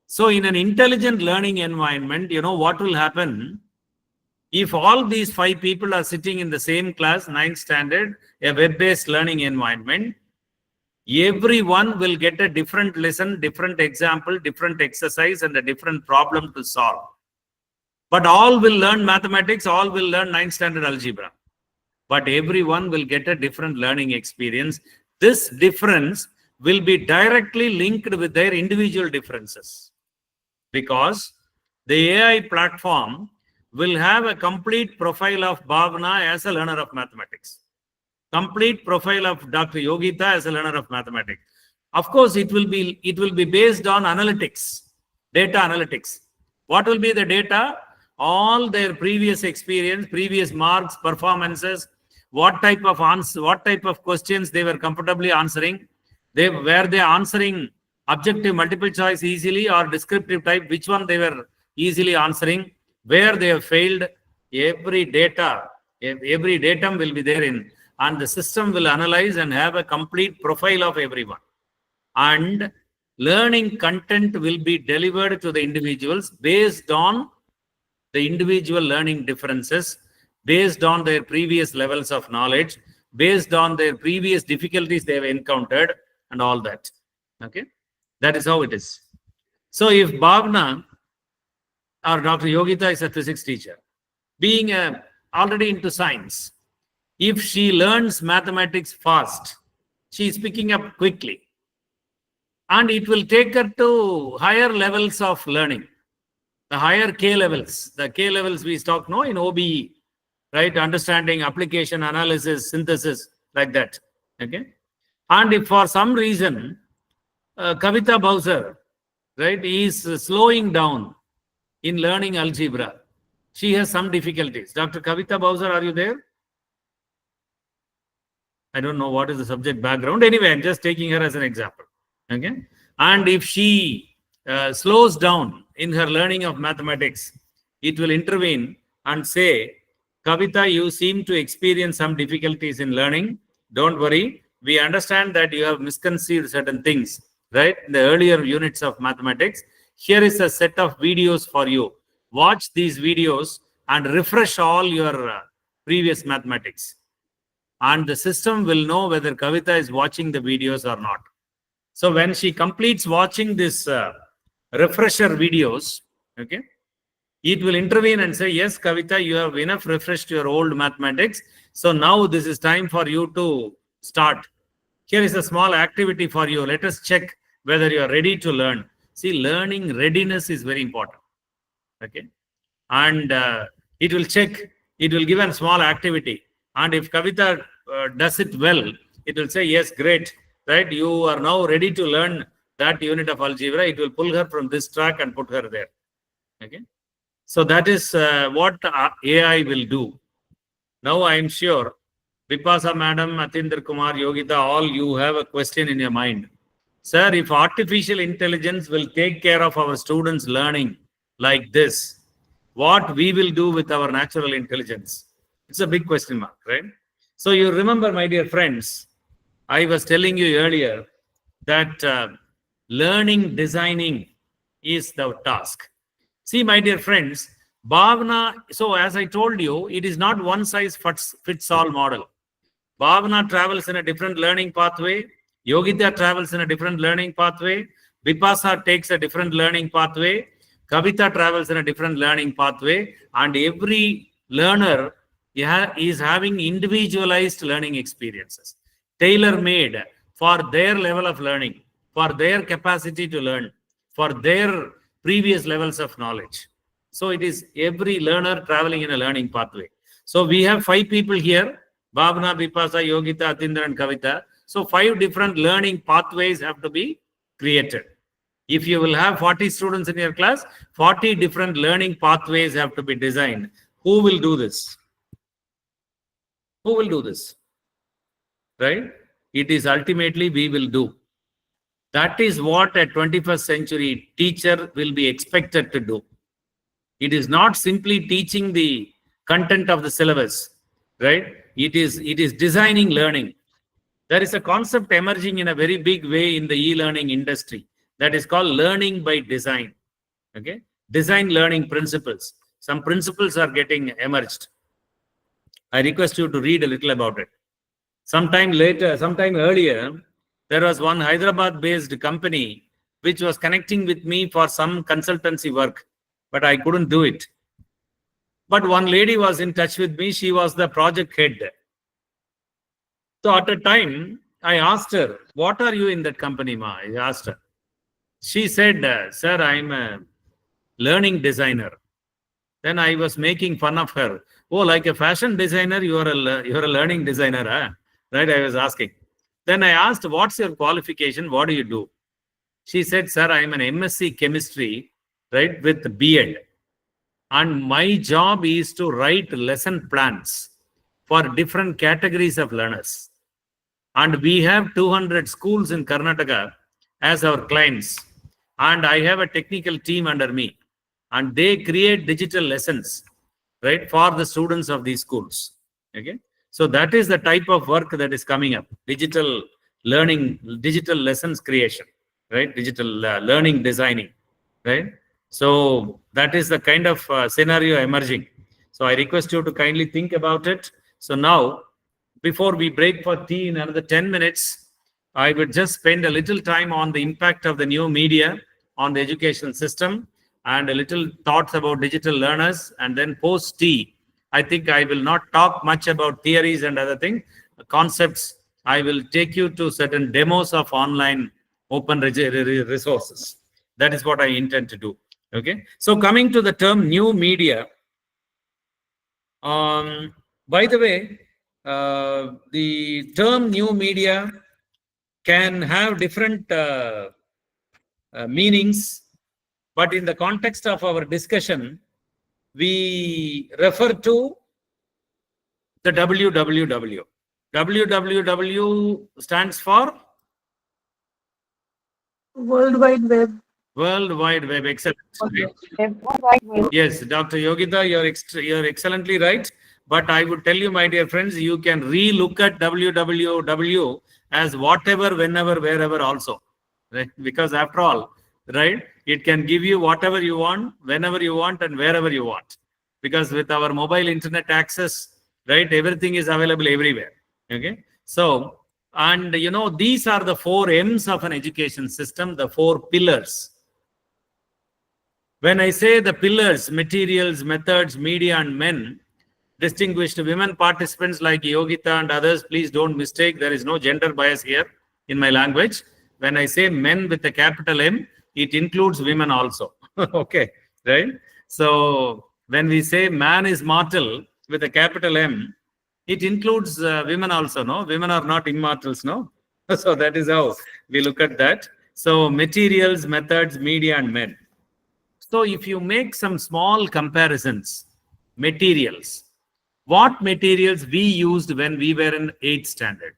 So in an intelligent learning environment, you know what will happen? If all these 5 people are sitting in the same class, 9th standard, a web-based learning environment, everyone will get a different lesson, different example, different exercise, and a different problem to solve. But all will learn mathematics, all will learn 9th standard algebra. But everyone will get a different learning experience. This difference will be directly linked with their individual differences. Because the AI platform will have a complete profile of Bhavna as a learner of mathematics. Complete profile of Dr. Yogita as a learner of mathematics. Of course, it will be based on analytics, data analytics. What will be the data? All their previous experience, previous marks, performances, what type of answer, what type of questions they were comfortably answering. Were they answering objective multiple choice easily or descriptive type, which one they were easily answering, where they have failed. Every datum will be therein. And the system will analyze and have a complete profile of everyone. And learning content will be delivered to the individuals based on the individual learning differences, based on their previous levels of knowledge, based on their previous difficulties they have encountered, and all that. Okay? That is how it is. So if Bhavna or Dr. Yogita is a physics teacher, being already into science, if she learns mathematics fast, she is picking up quickly. And it will take her to higher levels of learning. The higher K levels. The K levels we talk now in OBE, right? Understanding, application, analysis, synthesis, like that. Okay. And if for some reason, Kavita Bowser, right, is slowing down in learning algebra, she has some difficulties. Dr. Kavita Bowser, are you there? I don't know what is the subject background. Anyway, I'm just taking her as an example. Okay. And if she slows down in her learning of mathematics, it will intervene and say, Kavita, you seem to experience some difficulties in learning. Don't worry. We understand that you have misconceived certain things, right? In the earlier units of mathematics. Here is a set of videos for you. Watch these videos and refresh all your previous mathematics. And the system will know whether Kavita is watching the videos or not. So when she completes watching this refresher videos, okay, it will intervene and say, yes, Kavita, you have enough refreshed your old mathematics. So now this is time for you to start. Here is a small activity for you. Let us check whether you are ready to learn. See, learning readiness is very important. Okay. and it will check, it will give a small activity. And if Kavita does it well, it will say, yes, great, right? You are now ready to learn that unit of algebra. It will pull her from this track and put her there. Okay. So that is what AI will do. Now I am sure Vipasa Madam, Atinder Kumar, Yogita, all you have a question in your mind. Sir, if artificial intelligence will take care of our students' learning like this, what we will do with our natural intelligence? It's a big question mark, right? So you remember, my dear friends, I was telling you earlier that learning designing is the task. See, my dear friends, Bhavana, so as I told you, it is not one size fits all model. Bhavana travels in a different learning pathway. Yogita travels in a different learning pathway. Vipasa takes a different learning pathway. Kavita travels in a different learning pathway. And every learner is having individualized learning experiences, tailor-made for their level of learning, for their capacity to learn, for their previous levels of knowledge. So it is every learner traveling in a learning pathway. So we have 5 people here: Bhavana, Vipasa, Yogita, Atindra, and Kavita. So 5 different learning pathways have to be created. If you will have 40 students in your class, 40 different learning pathways have to be designed. Who will do this? Who will do this? Right? It is ultimately we will do. That is what a 21st century teacher will be expected to do. It is not simply teaching the content of the syllabus, right? It is designing learning. There is a concept emerging in a very big way in the e-learning industry that is called learning by design. Okay, design learning principles. Some principles are getting emerged. I request you to read a little about it. Sometime earlier, there was one Hyderabad-based company which was connecting with me for some consultancy work, but I couldn't do it. But one lady was in touch with me. She was the project head. So at a time, I asked her, what are you in that company, ma? I asked her. She said, sir, I'm a learning designer. Then I was making fun of her. Oh, like a fashion designer, you're a learning designer, huh? Right? I was asking. Then I asked, what's your qualification? What do you do? She said, sir, I'm an MSc chemistry, right, with B.Ed. And my job is to write lesson plans for different categories of learners. And we have 200 schools in Karnataka as our clients. And I have a technical team under me. And they create digital lessons, right, for the students of these schools. Okay. So that is the type of work that is coming up. Digital learning, digital lessons creation, right? Digital learning designing, right? So that is the kind of scenario emerging. So I request you to kindly think about it. So now, before we break for tea in another 10 minutes, I would just spend a little time on the impact of the new media on the education system and a little thoughts about digital learners. And then post tea, I think I will not talk much about theories and other things, concepts. I will take you to certain demos of online open resources. That is what I intend to do. Okay. So coming to the term new media, by the way, the term new media can have different meanings, but in the context of our discussion, we refer to the WWW. WWW stands for World Wide Web. World Wide Web. Excellent. Web. Yes, Dr. Yogita, you're excellently right. But I would tell you, my dear friends, you can re-look at WWW as whatever, whenever, wherever also. Right? Because after all, right, it can give you whatever you want, whenever you want, and wherever you want. Because with our mobile internet access, right, everything is available everywhere. Okay. So, and you know, these are the 4 M's of an education system, the 4 pillars. When I say the pillars, materials, methods, media, and men, distinguished women participants like Yogita and others, please don't mistake, there is no gender bias here in my language. When I say men with a capital M, it includes women also. Okay, right? So when we say man is mortal with a capital M, it includes women also, no? Women are not immortals, no? So that is how we look at that. So materials, methods, media, and men. So if you make some small comparisons, materials, what materials we used when we were in 8th standard?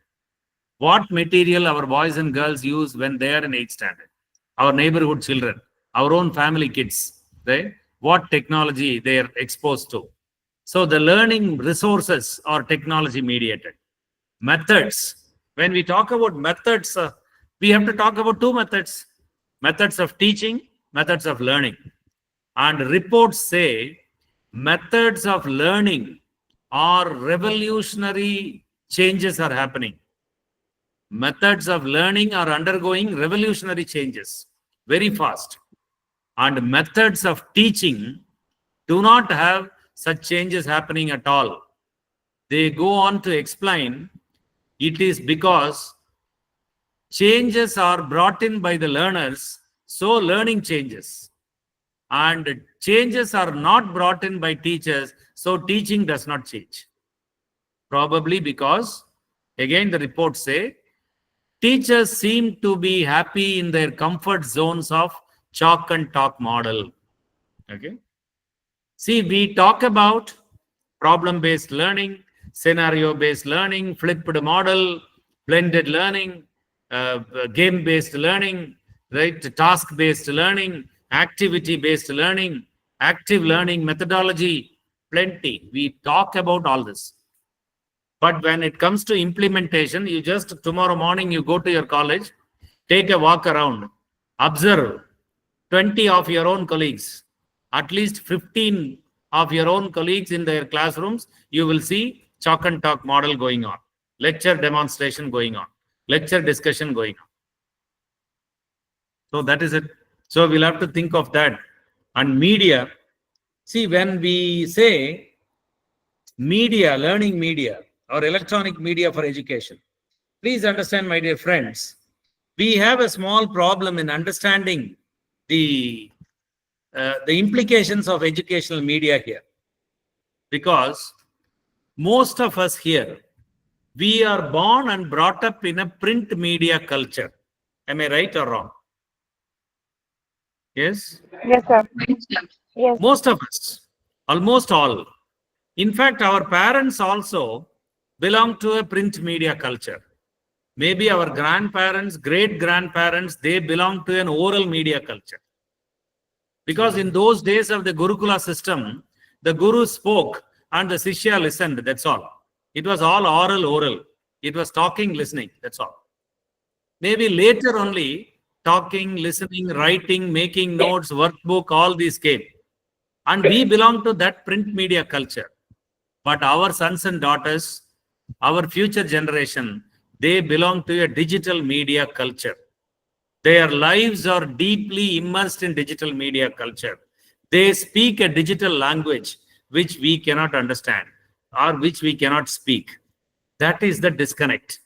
What material our boys and girls use when they are in 8th standard? Our neighborhood children, our own family kids, right? What technology they are exposed to. So the learning resources are technology mediated. Methods. When we talk about methods, we have to talk about two methods. Methods of teaching, methods of learning. And reports say methods of learning are revolutionary changes are happening. Methods of learning are undergoing revolutionary changes very fast. And methods of teaching do not have such changes happening at all. They go on to explain it is because changes are brought in by the learners, so learning changes. And changes are not brought in by teachers, so teaching does not change. Probably because, again, the reports say, teachers seem to be happy in their comfort zones of chalk and talk model. Okay. See, we talk about problem-based learning, scenario-based learning, flipped model, blended learning, game-based learning, right? Task-based learning, activity-based learning, active learning methodology, plenty. We talk about all this. But when it comes to implementation, you just tomorrow morning, you go to your college, take a walk around, observe 20 of your own colleagues, at least 15 of your own colleagues in their classrooms, you will see chalk and talk model going on, lecture demonstration going on, lecture discussion going on. So that is it. So we'll have to think of that. And media, see, when we say media, learning media, or electronic media for education, please understand, my dear friends, we have a small problem in understanding the implications of educational media here. Because most of us here, we are born and brought up in a print media culture. Am I right or wrong? Yes? Yes, sir. Yes. Most of us, almost all. In fact, our parents also belong to a print media culture. Maybe our grandparents, great-grandparents, they belong to an oral media culture. Because in those days of the Gurukula system, the Guru spoke and the Sishya listened, that's all. It was all oral. It was talking, listening, that's all. Maybe later only, talking, listening, writing, making notes, workbook, all these came. And we belong to that print media culture. But our sons and daughters, our future generation, they belong to a digital media culture. Their lives are deeply immersed in digital media culture. They speak a digital language which we cannot understand or which we cannot speak. That is the disconnect.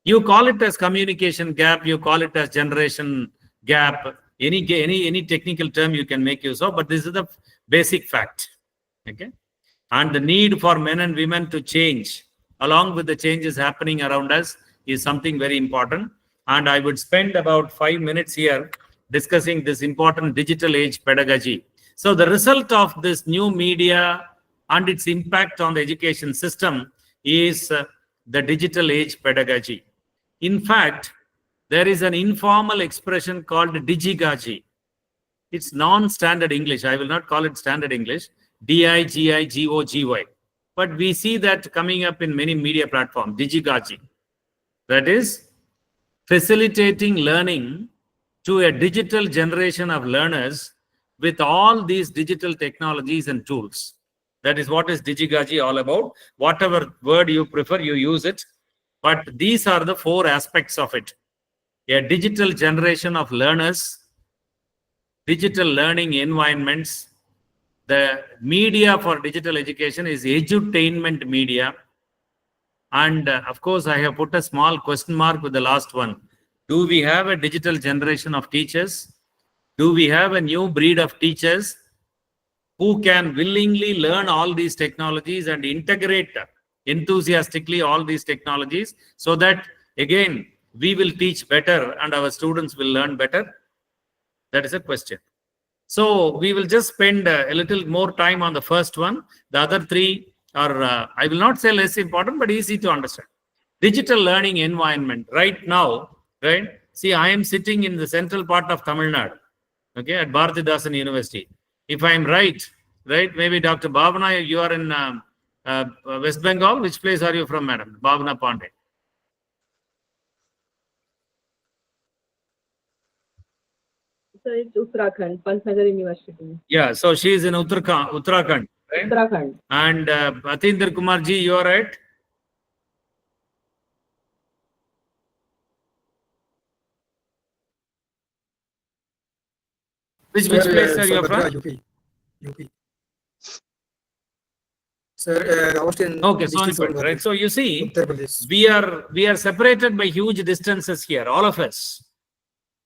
You call it as communication gap, you call it as generation gap, any technical term you can make use of, but this is the basic fact. Okay? And the need for men and women to change along with the changes happening around us is something very important. And I would spend about 5 minutes here discussing this important digital age pedagogy. So the result of this new media and its impact on the education system is the digital age pedagogy. In fact, there is an informal expression called digigaji. It's non-standard English. I will not call it standard English. D-I-G-I-G-O-G-Y. But we see that coming up in many media platforms, digigaji. That is facilitating learning to a digital generation of learners with all these digital technologies and tools. That is what is digigaji all about. Whatever word you prefer, you use it. But these are the 4 aspects of it. A digital generation of learners, digital learning environments. The media for digital education is edutainment media. And of course, I have put a small question mark with the last one. Do we have a digital generation of teachers? Do we have a new breed of teachers? who can willingly learn all these technologies and integrate enthusiastically all these technologies, so that again we will teach better and our students will learn better? That is a question. So we will just spend a little more time on the first one. The other three are, I will not say less important, but easy to understand. Digital learning environment. Right now, right? See, I am sitting in the central part of Tamil Nadu, okay, at Bharathidasan University. If I am right, maybe Dr. Bhavana, you are in West Bengal. Which place are you from, madam? Bhavana Pandey. So it's Uttarakhand, Pantnagar University. Yeah, so she is in Uttarakhand, right? Uttarakhand. And Atinder Kumarji, you are right? Which place are you from? UP. Sir, Austin. Okay, Sonipat, right? So you see, we are separated by huge distances here, all of us.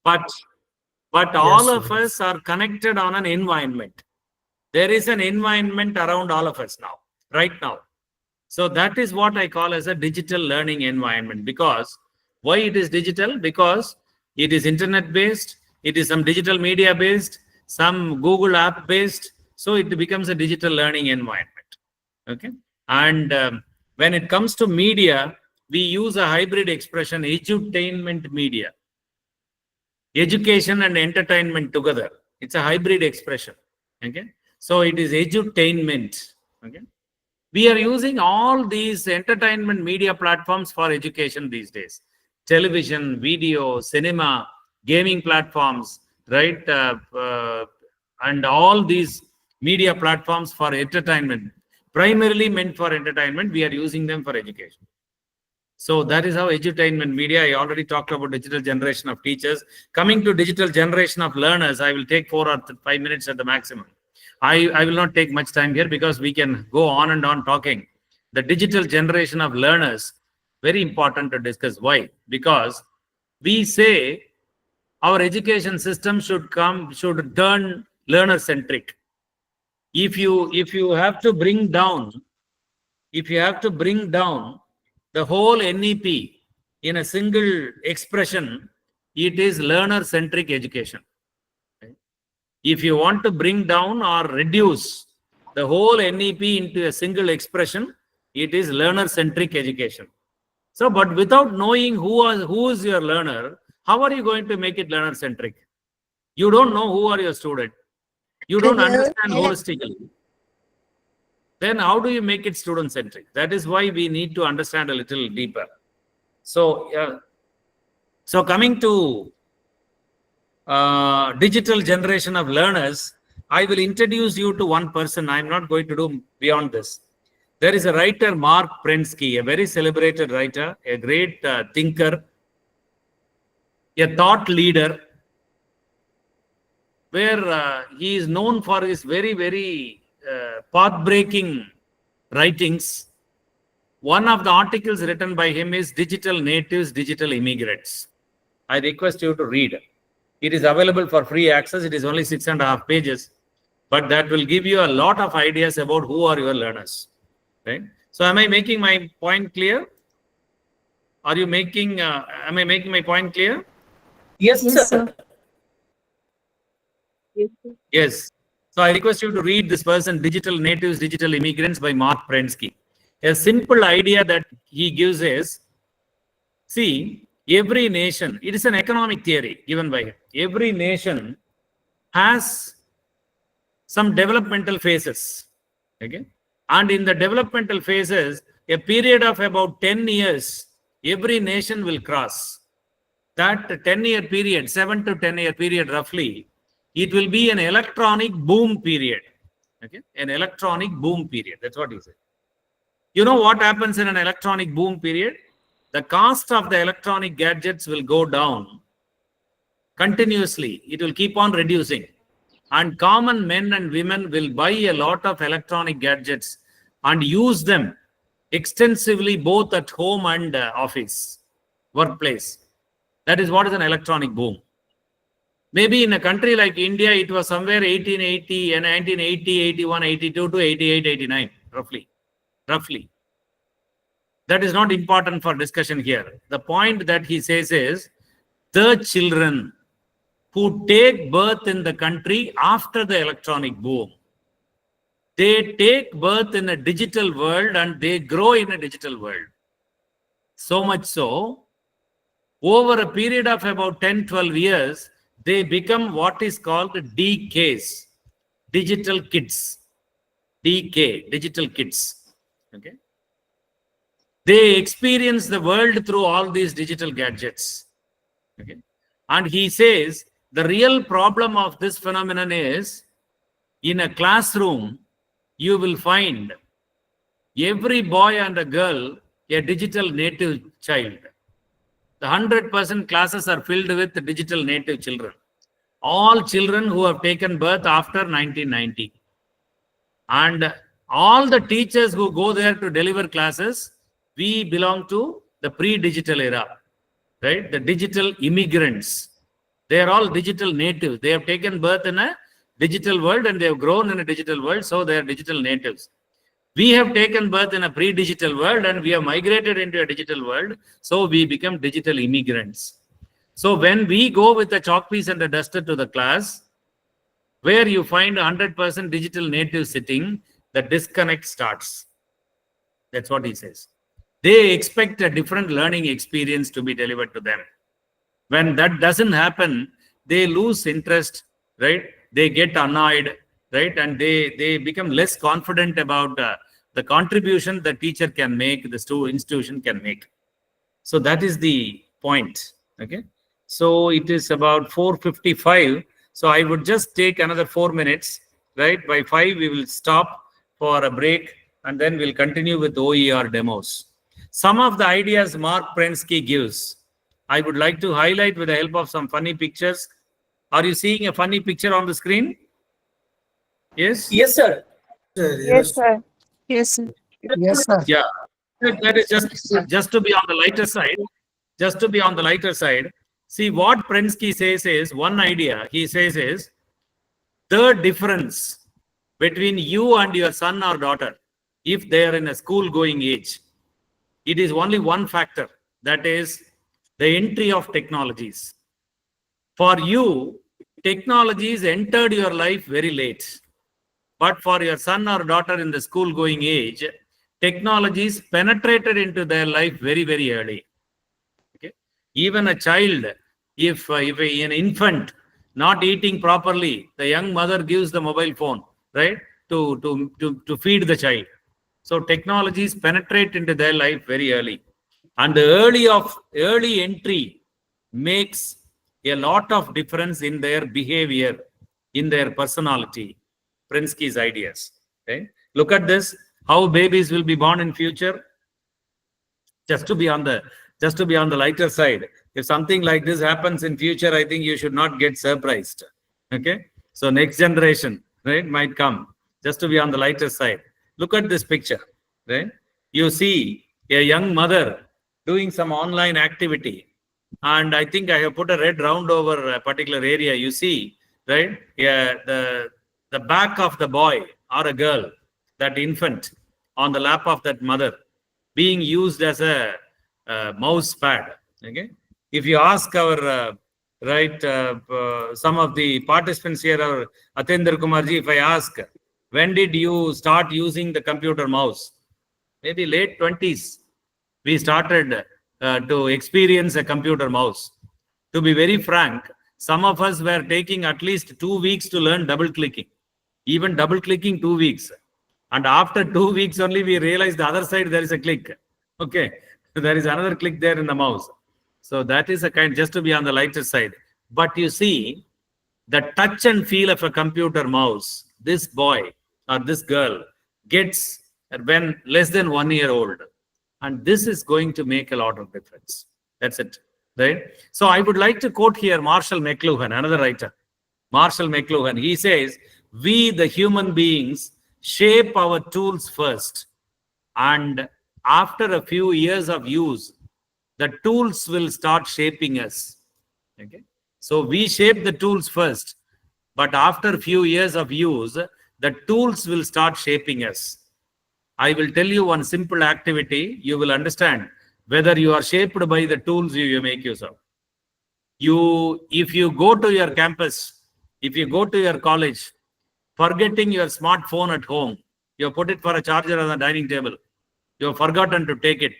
But all of us are connected on an environment. There is an environment around all of us now, right now. So that is what I call as a digital learning environment. Because why it is digital? Because it is internet based, it is some digital media based, some Google app based. So it becomes a digital learning environment. Okay. And when it comes to media, we use a hybrid expression, edutainment media. Education and entertainment together. It's a hybrid expression. Okay. So it is edutainment. Okay. We are using all these entertainment media platforms for education these days. Television, video, cinema, gaming platforms, right? And all these media platforms for entertainment, primarily meant for entertainment, we are using them for education. So that is how edutainment media, I already talked about digital generation of teachers. Coming to digital generation of learners, I will take 4 or 5 minutes at the maximum. I will not take much time here because we can go on and on talking. The digital generation of learners, very important to discuss. Why? Because we say our education system should turn learner centric. If you have to bring down the whole NEP in a single expression, it is learner centric education. If you want to bring down or reduce the whole NEP into a single expression, it is learner centric education. So, but without knowing who is your learner, how are you going to make it learner centric? You don't know who are your student. You don't understand holistically. Then how do you make it student centric? That is why we need to understand a little deeper. So, so coming to digital generation of learners, I will introduce you to one person. I'm not going to do beyond this. There is a writer, Mark Prensky, a very celebrated writer, a great thinker, a thought leader, where he is known for his very, very path-breaking writings. One of the articles written by him is Digital Natives, Digital Immigrants. I request you to read. It is available for free access. It is only 6.5 pages, but that will give you a lot of ideas about who are your learners. Right? So am I making my point clear? Are you making, am I making my point clear? Yes, sir. Yes, sir. Yes. So I request you to read this person, Digital Natives, Digital Immigrants by Mark Prensky. A simple idea that he gives is, see, every nation, it is an economic theory given by him. Every nation has some developmental phases. Okay. And in the developmental phases, a period of about 10 years, every nation will cross. That 10-year period, 7 to 10-year period roughly, it will be an electronic boom period. Okay, an electronic boom period. That's what he said. You know what happens in an electronic boom period? The cost of the electronic gadgets will go down continuously. It will keep on reducing. And common men and women will buy a lot of electronic gadgets and use them extensively both at home and office, workplace. That is what is an electronic boom. Maybe in a country like India, it was somewhere 1880 and 1980, 81, 82 to 88, 89, roughly. That is not important for discussion here. The point that he says is the children who take birth in the country after the electronic boom, they take birth in a digital world and they grow in a digital world. So much so, over a period of about 10, 12 years, they become what is called DKs, digital kids. DK, digital kids. Okay. They experience the world through all these digital gadgets. Okay. And he says the real problem of this phenomenon is in a classroom, you will find every boy and a girl a digital native child. The 100% classes are filled with digital native children. All children who have taken birth after 1990. And all the teachers who go there to deliver classes, we belong to the pre-digital era, right? The digital immigrants. They are all digital natives. They have taken birth in a digital world and they have grown in a digital world, so they are digital natives. We have taken birth in a pre-digital world and we have migrated into a digital world, so we become digital immigrants. So when we go with a chalk piece and a duster to the class, where you find 100% digital native sitting, the disconnect starts. That's what he says. They expect a different learning experience to be delivered to them. When that doesn't happen, they lose interest, right? They get annoyed, right? And they become less confident about the contribution the teacher can make, the institution can make. So that is the point, okay? So it is about 4:55. So I would just take another 4 minutes, right? By 5, we will stop for a break and then we'll continue with OER demos. Some of the ideas Mark Prensky gives, I would like to highlight with the help of some funny pictures. Are you seeing a funny picture on the screen? Yes? Yes, sir. Yes, sir. Yes, sir. Yes, sir. Yeah. That is just to be on the lighter side. Just to be on the lighter side. See, what Prensky says is, one idea he says is, the difference between you and your son or daughter, if they are in a school-going age, it is only one factor, that is the entry of technologies. For you, technologies entered your life very late. But for your son or daughter in the school-going age, technologies penetrated into their life very, very early. Okay? Even a child, if an infant not eating properly, the young mother gives the mobile phone, right, to feed the child. So technologies penetrate into their life very early. And the early entry makes a lot of difference in their behavior, in their personality. Prensky's ideas. Okay? Look at this, how babies will be born in future. Just to be on the lighter side. If something like this happens in future, I think you should not get surprised. Okay? So next generation, right, might come. Just to be on the lighter side. Look at this picture, right? You see a young mother doing some online activity. And I think I have put a red round over a particular area. You see, right? Yeah, the back of the boy or a girl, that infant on the lap of that mother, being used as a mouse pad. Okay, if you ask our some of the participants here, or Atendra Kumarji, if I ask, when did you start using the computer mouse? Maybe late 20s. We started to experience a computer mouse. To be very frank, some of us were taking at least 2 weeks to learn double clicking. Even double clicking 2 weeks. And after 2 weeks only, we realized the other side there is a click. Okay, there is another click there in the mouse. So that is a kind, just to be on the lighter side. But you see, the touch and feel of a computer mouse, this boy or this girl gets when less than 1 year old. And this is going to make a lot of difference. That's it, right? So I would like to quote here Marshall McLuhan, another writer. Marshall McLuhan, he says, we, the human beings, shape our tools first. And after a few years of use, the tools will start shaping us. Okay. So we shape the tools first, but after few years of use, the tools will start shaping us. I will tell you one simple activity. You will understand whether you are shaped by the tools you make use of. If you go to your campus, if you go to your college, forgetting your smartphone at home, you put it for a charger on the dining table. You have forgotten to take it.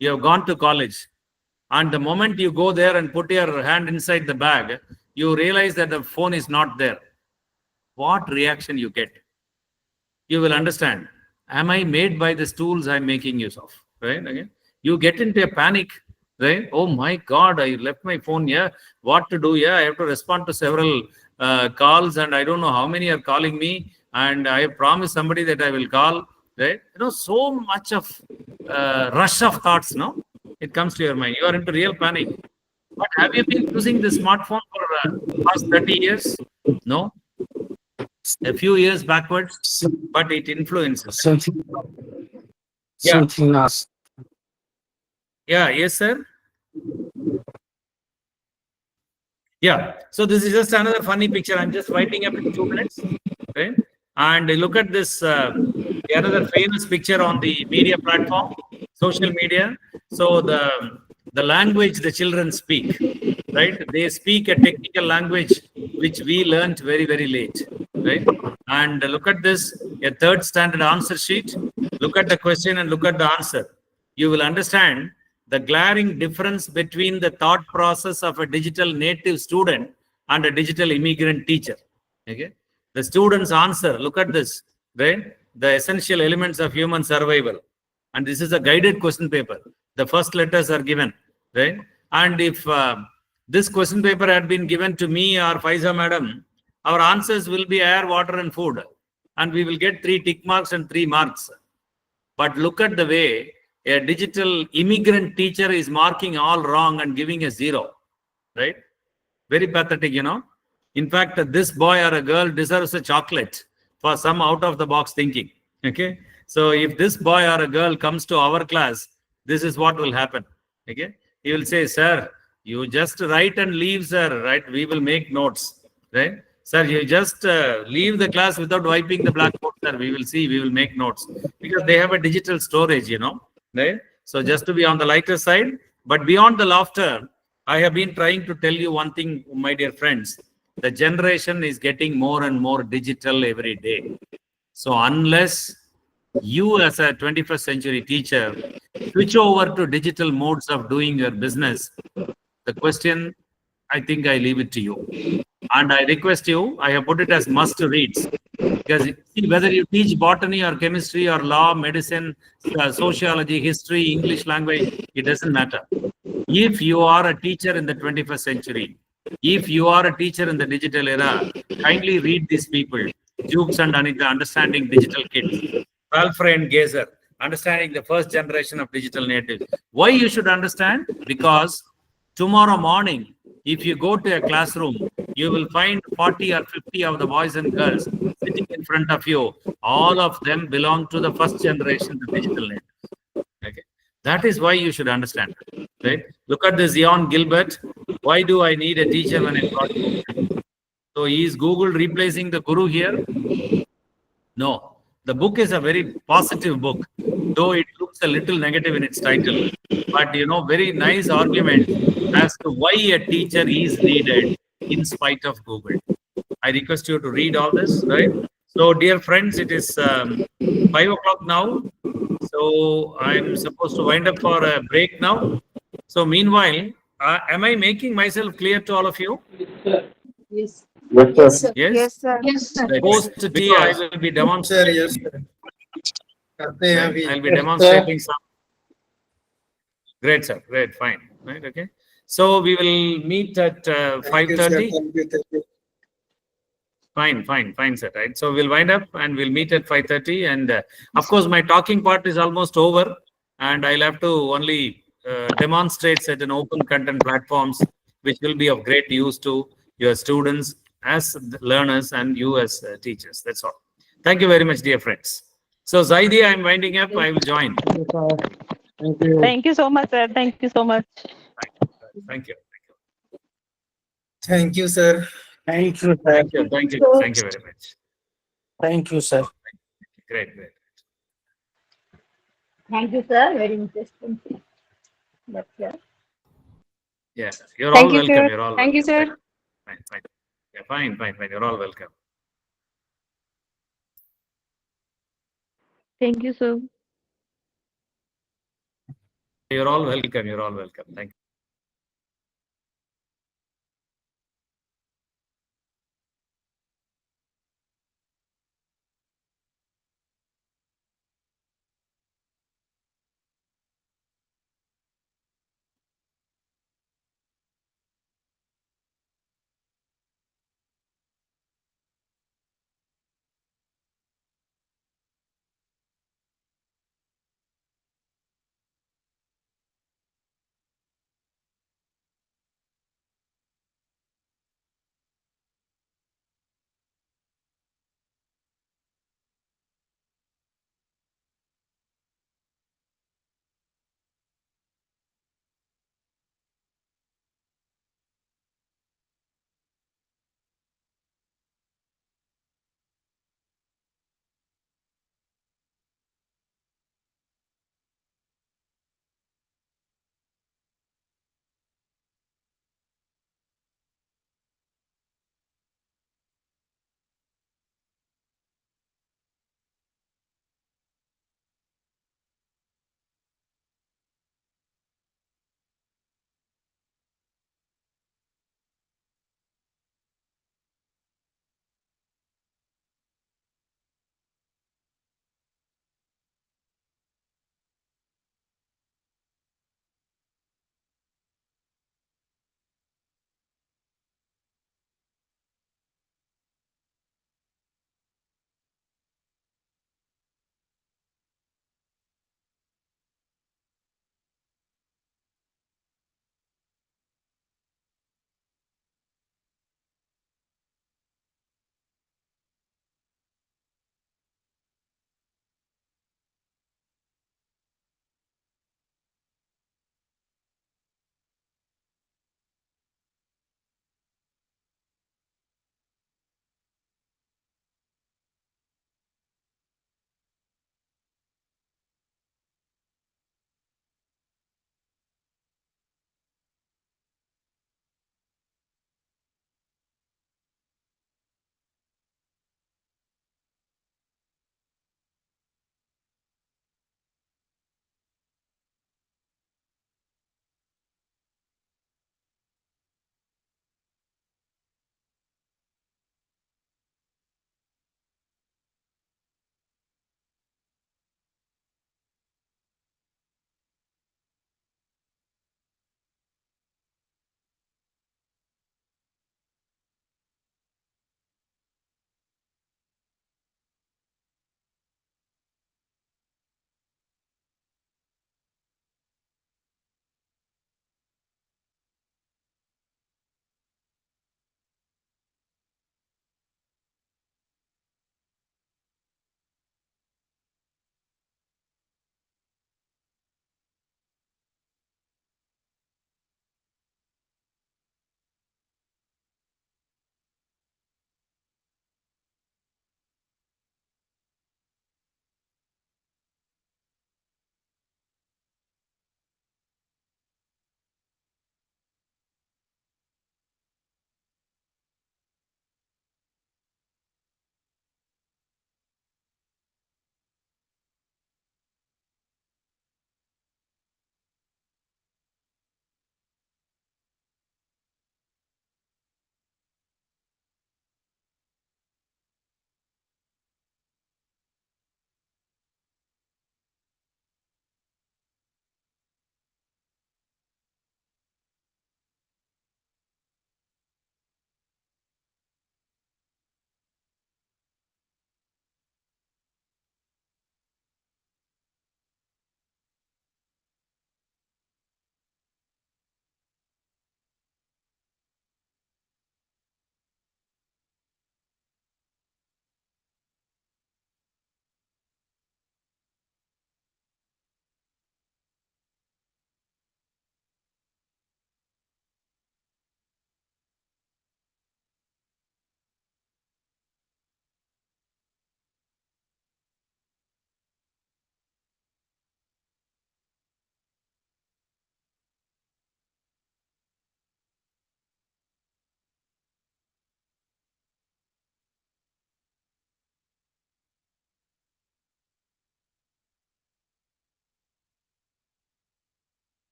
You have gone to college. And the moment you go there and put your hand inside the bag, you realize that the phone is not there. What reaction you get? You will understand. Am I made by the tools I'm making use of? Right? Okay. You get into a panic. Right? Oh my God, I left my phone here. What to do here? I have to respond to several calls, and I don't know how many are calling me. And I promised somebody that I will call. Right? So much of rush of thoughts. No, it comes to your mind. You are into real panic. But have you been using the smartphone for past 30 years? No. A few years backwards, but it influences. Something else. Yeah, yes, sir. Yeah, so this is just another funny picture. I'm just writing up in 2 minutes. Okay? And look at this, another famous picture on the media platform, social media. So the language the children speak, right? They speak a technical language which we learned very, very late, right? And look at this, a 3rd standard answer sheet. Look at the question and look at the answer. You will understand the glaring difference between the thought process of a digital native student and a digital immigrant teacher. Okay, the student's answer, look at this, right? The essential elements of human survival. And this is a guided question paper. The first letters are given, right? And if this question paper had been given to me or Faiza madam, our answers will be air, water, and food. And we will get 3 tick marks and 3 marks. But look at the way a digital immigrant teacher is marking all wrong and giving a 0, right? Very pathetic, In fact, this boy or a girl deserves a chocolate for some out-of-the-box thinking, okay? So if this boy or a girl comes to our class, this is what will happen, okay? He will say, sir, you just write and leave, sir, right? We will make notes, right? Sir, you just leave the class without wiping the blackboard, sir. We will see, we will make notes. Because they have a digital storage, right? So just to be on the lighter side, but beyond the laughter, I have been trying to tell you one thing, my dear friends. The generation is getting more and more digital every day. So unless you as a 21st century teacher switch over to digital modes of doing your business, the question, I think I leave it to you. And I request you, I have put it as must reads. Because see, whether you teach botany or chemistry or law, medicine, sociology, history, English language, it doesn't matter. If you are a teacher in the 21st century, if you are a teacher in the digital era, kindly read these people. Jukes and Anita, Understanding Digital Kids. Alfred and Gazer, Understanding the First Generation of Digital Natives. Why you should understand? Because tomorrow morning, if you go to a classroom, you will find 40 or 50 of the boys and girls sitting in front of you. All of them belong to the first generation of digital natives. Okay. That is why you should understand. Right? Look at this Ian Gilbert. Why do I need a teacher when I got Google? So is Google replacing the guru here? No. The book is a very positive book, though it looks a little negative in its title. But very nice argument as to why a teacher is needed in spite of Google. I request you to read all this, right? So, dear friends, it is 5 o'clock now. So, I'm supposed to wind up for a break now. So, meanwhile, am I making myself clear to all of you? Yes. Yes, sir. Yes? Yes, sir. Yes, sir. Post tea, I will be demonstrating. Yes, sir. करते हैं अभी. I'll be demonstrating some. Great, sir. Great, fine. Right, okay. So we will meet at 5:30. Fine, sir. Right. So we'll wind up and we'll meet at 5:30. And of course, my talking part is almost over, and I'll have to only demonstrate certain open content platforms, which will be of great use to your students as learners and you as teachers. That's all. Thank you very much, dear friends. So Zaidi, I'm winding up. I will join. Thank you. Thank you so much, sir. Thank you so much. Thank you. Thank you, sir. Thank you, sir. Thank you. Thank you. Thank you very much. Thank you, sir. Great. Great. Thank you, sir. Very interesting. That's yeah. Yeah. You're Thank all you, welcome. sir. You're all Thank you, welcome. sir. Fine. Fine. Yeah, fine. Fine. Fine. You're all welcome. Thank you, sir. You're all welcome. You're all welcome. Thank you.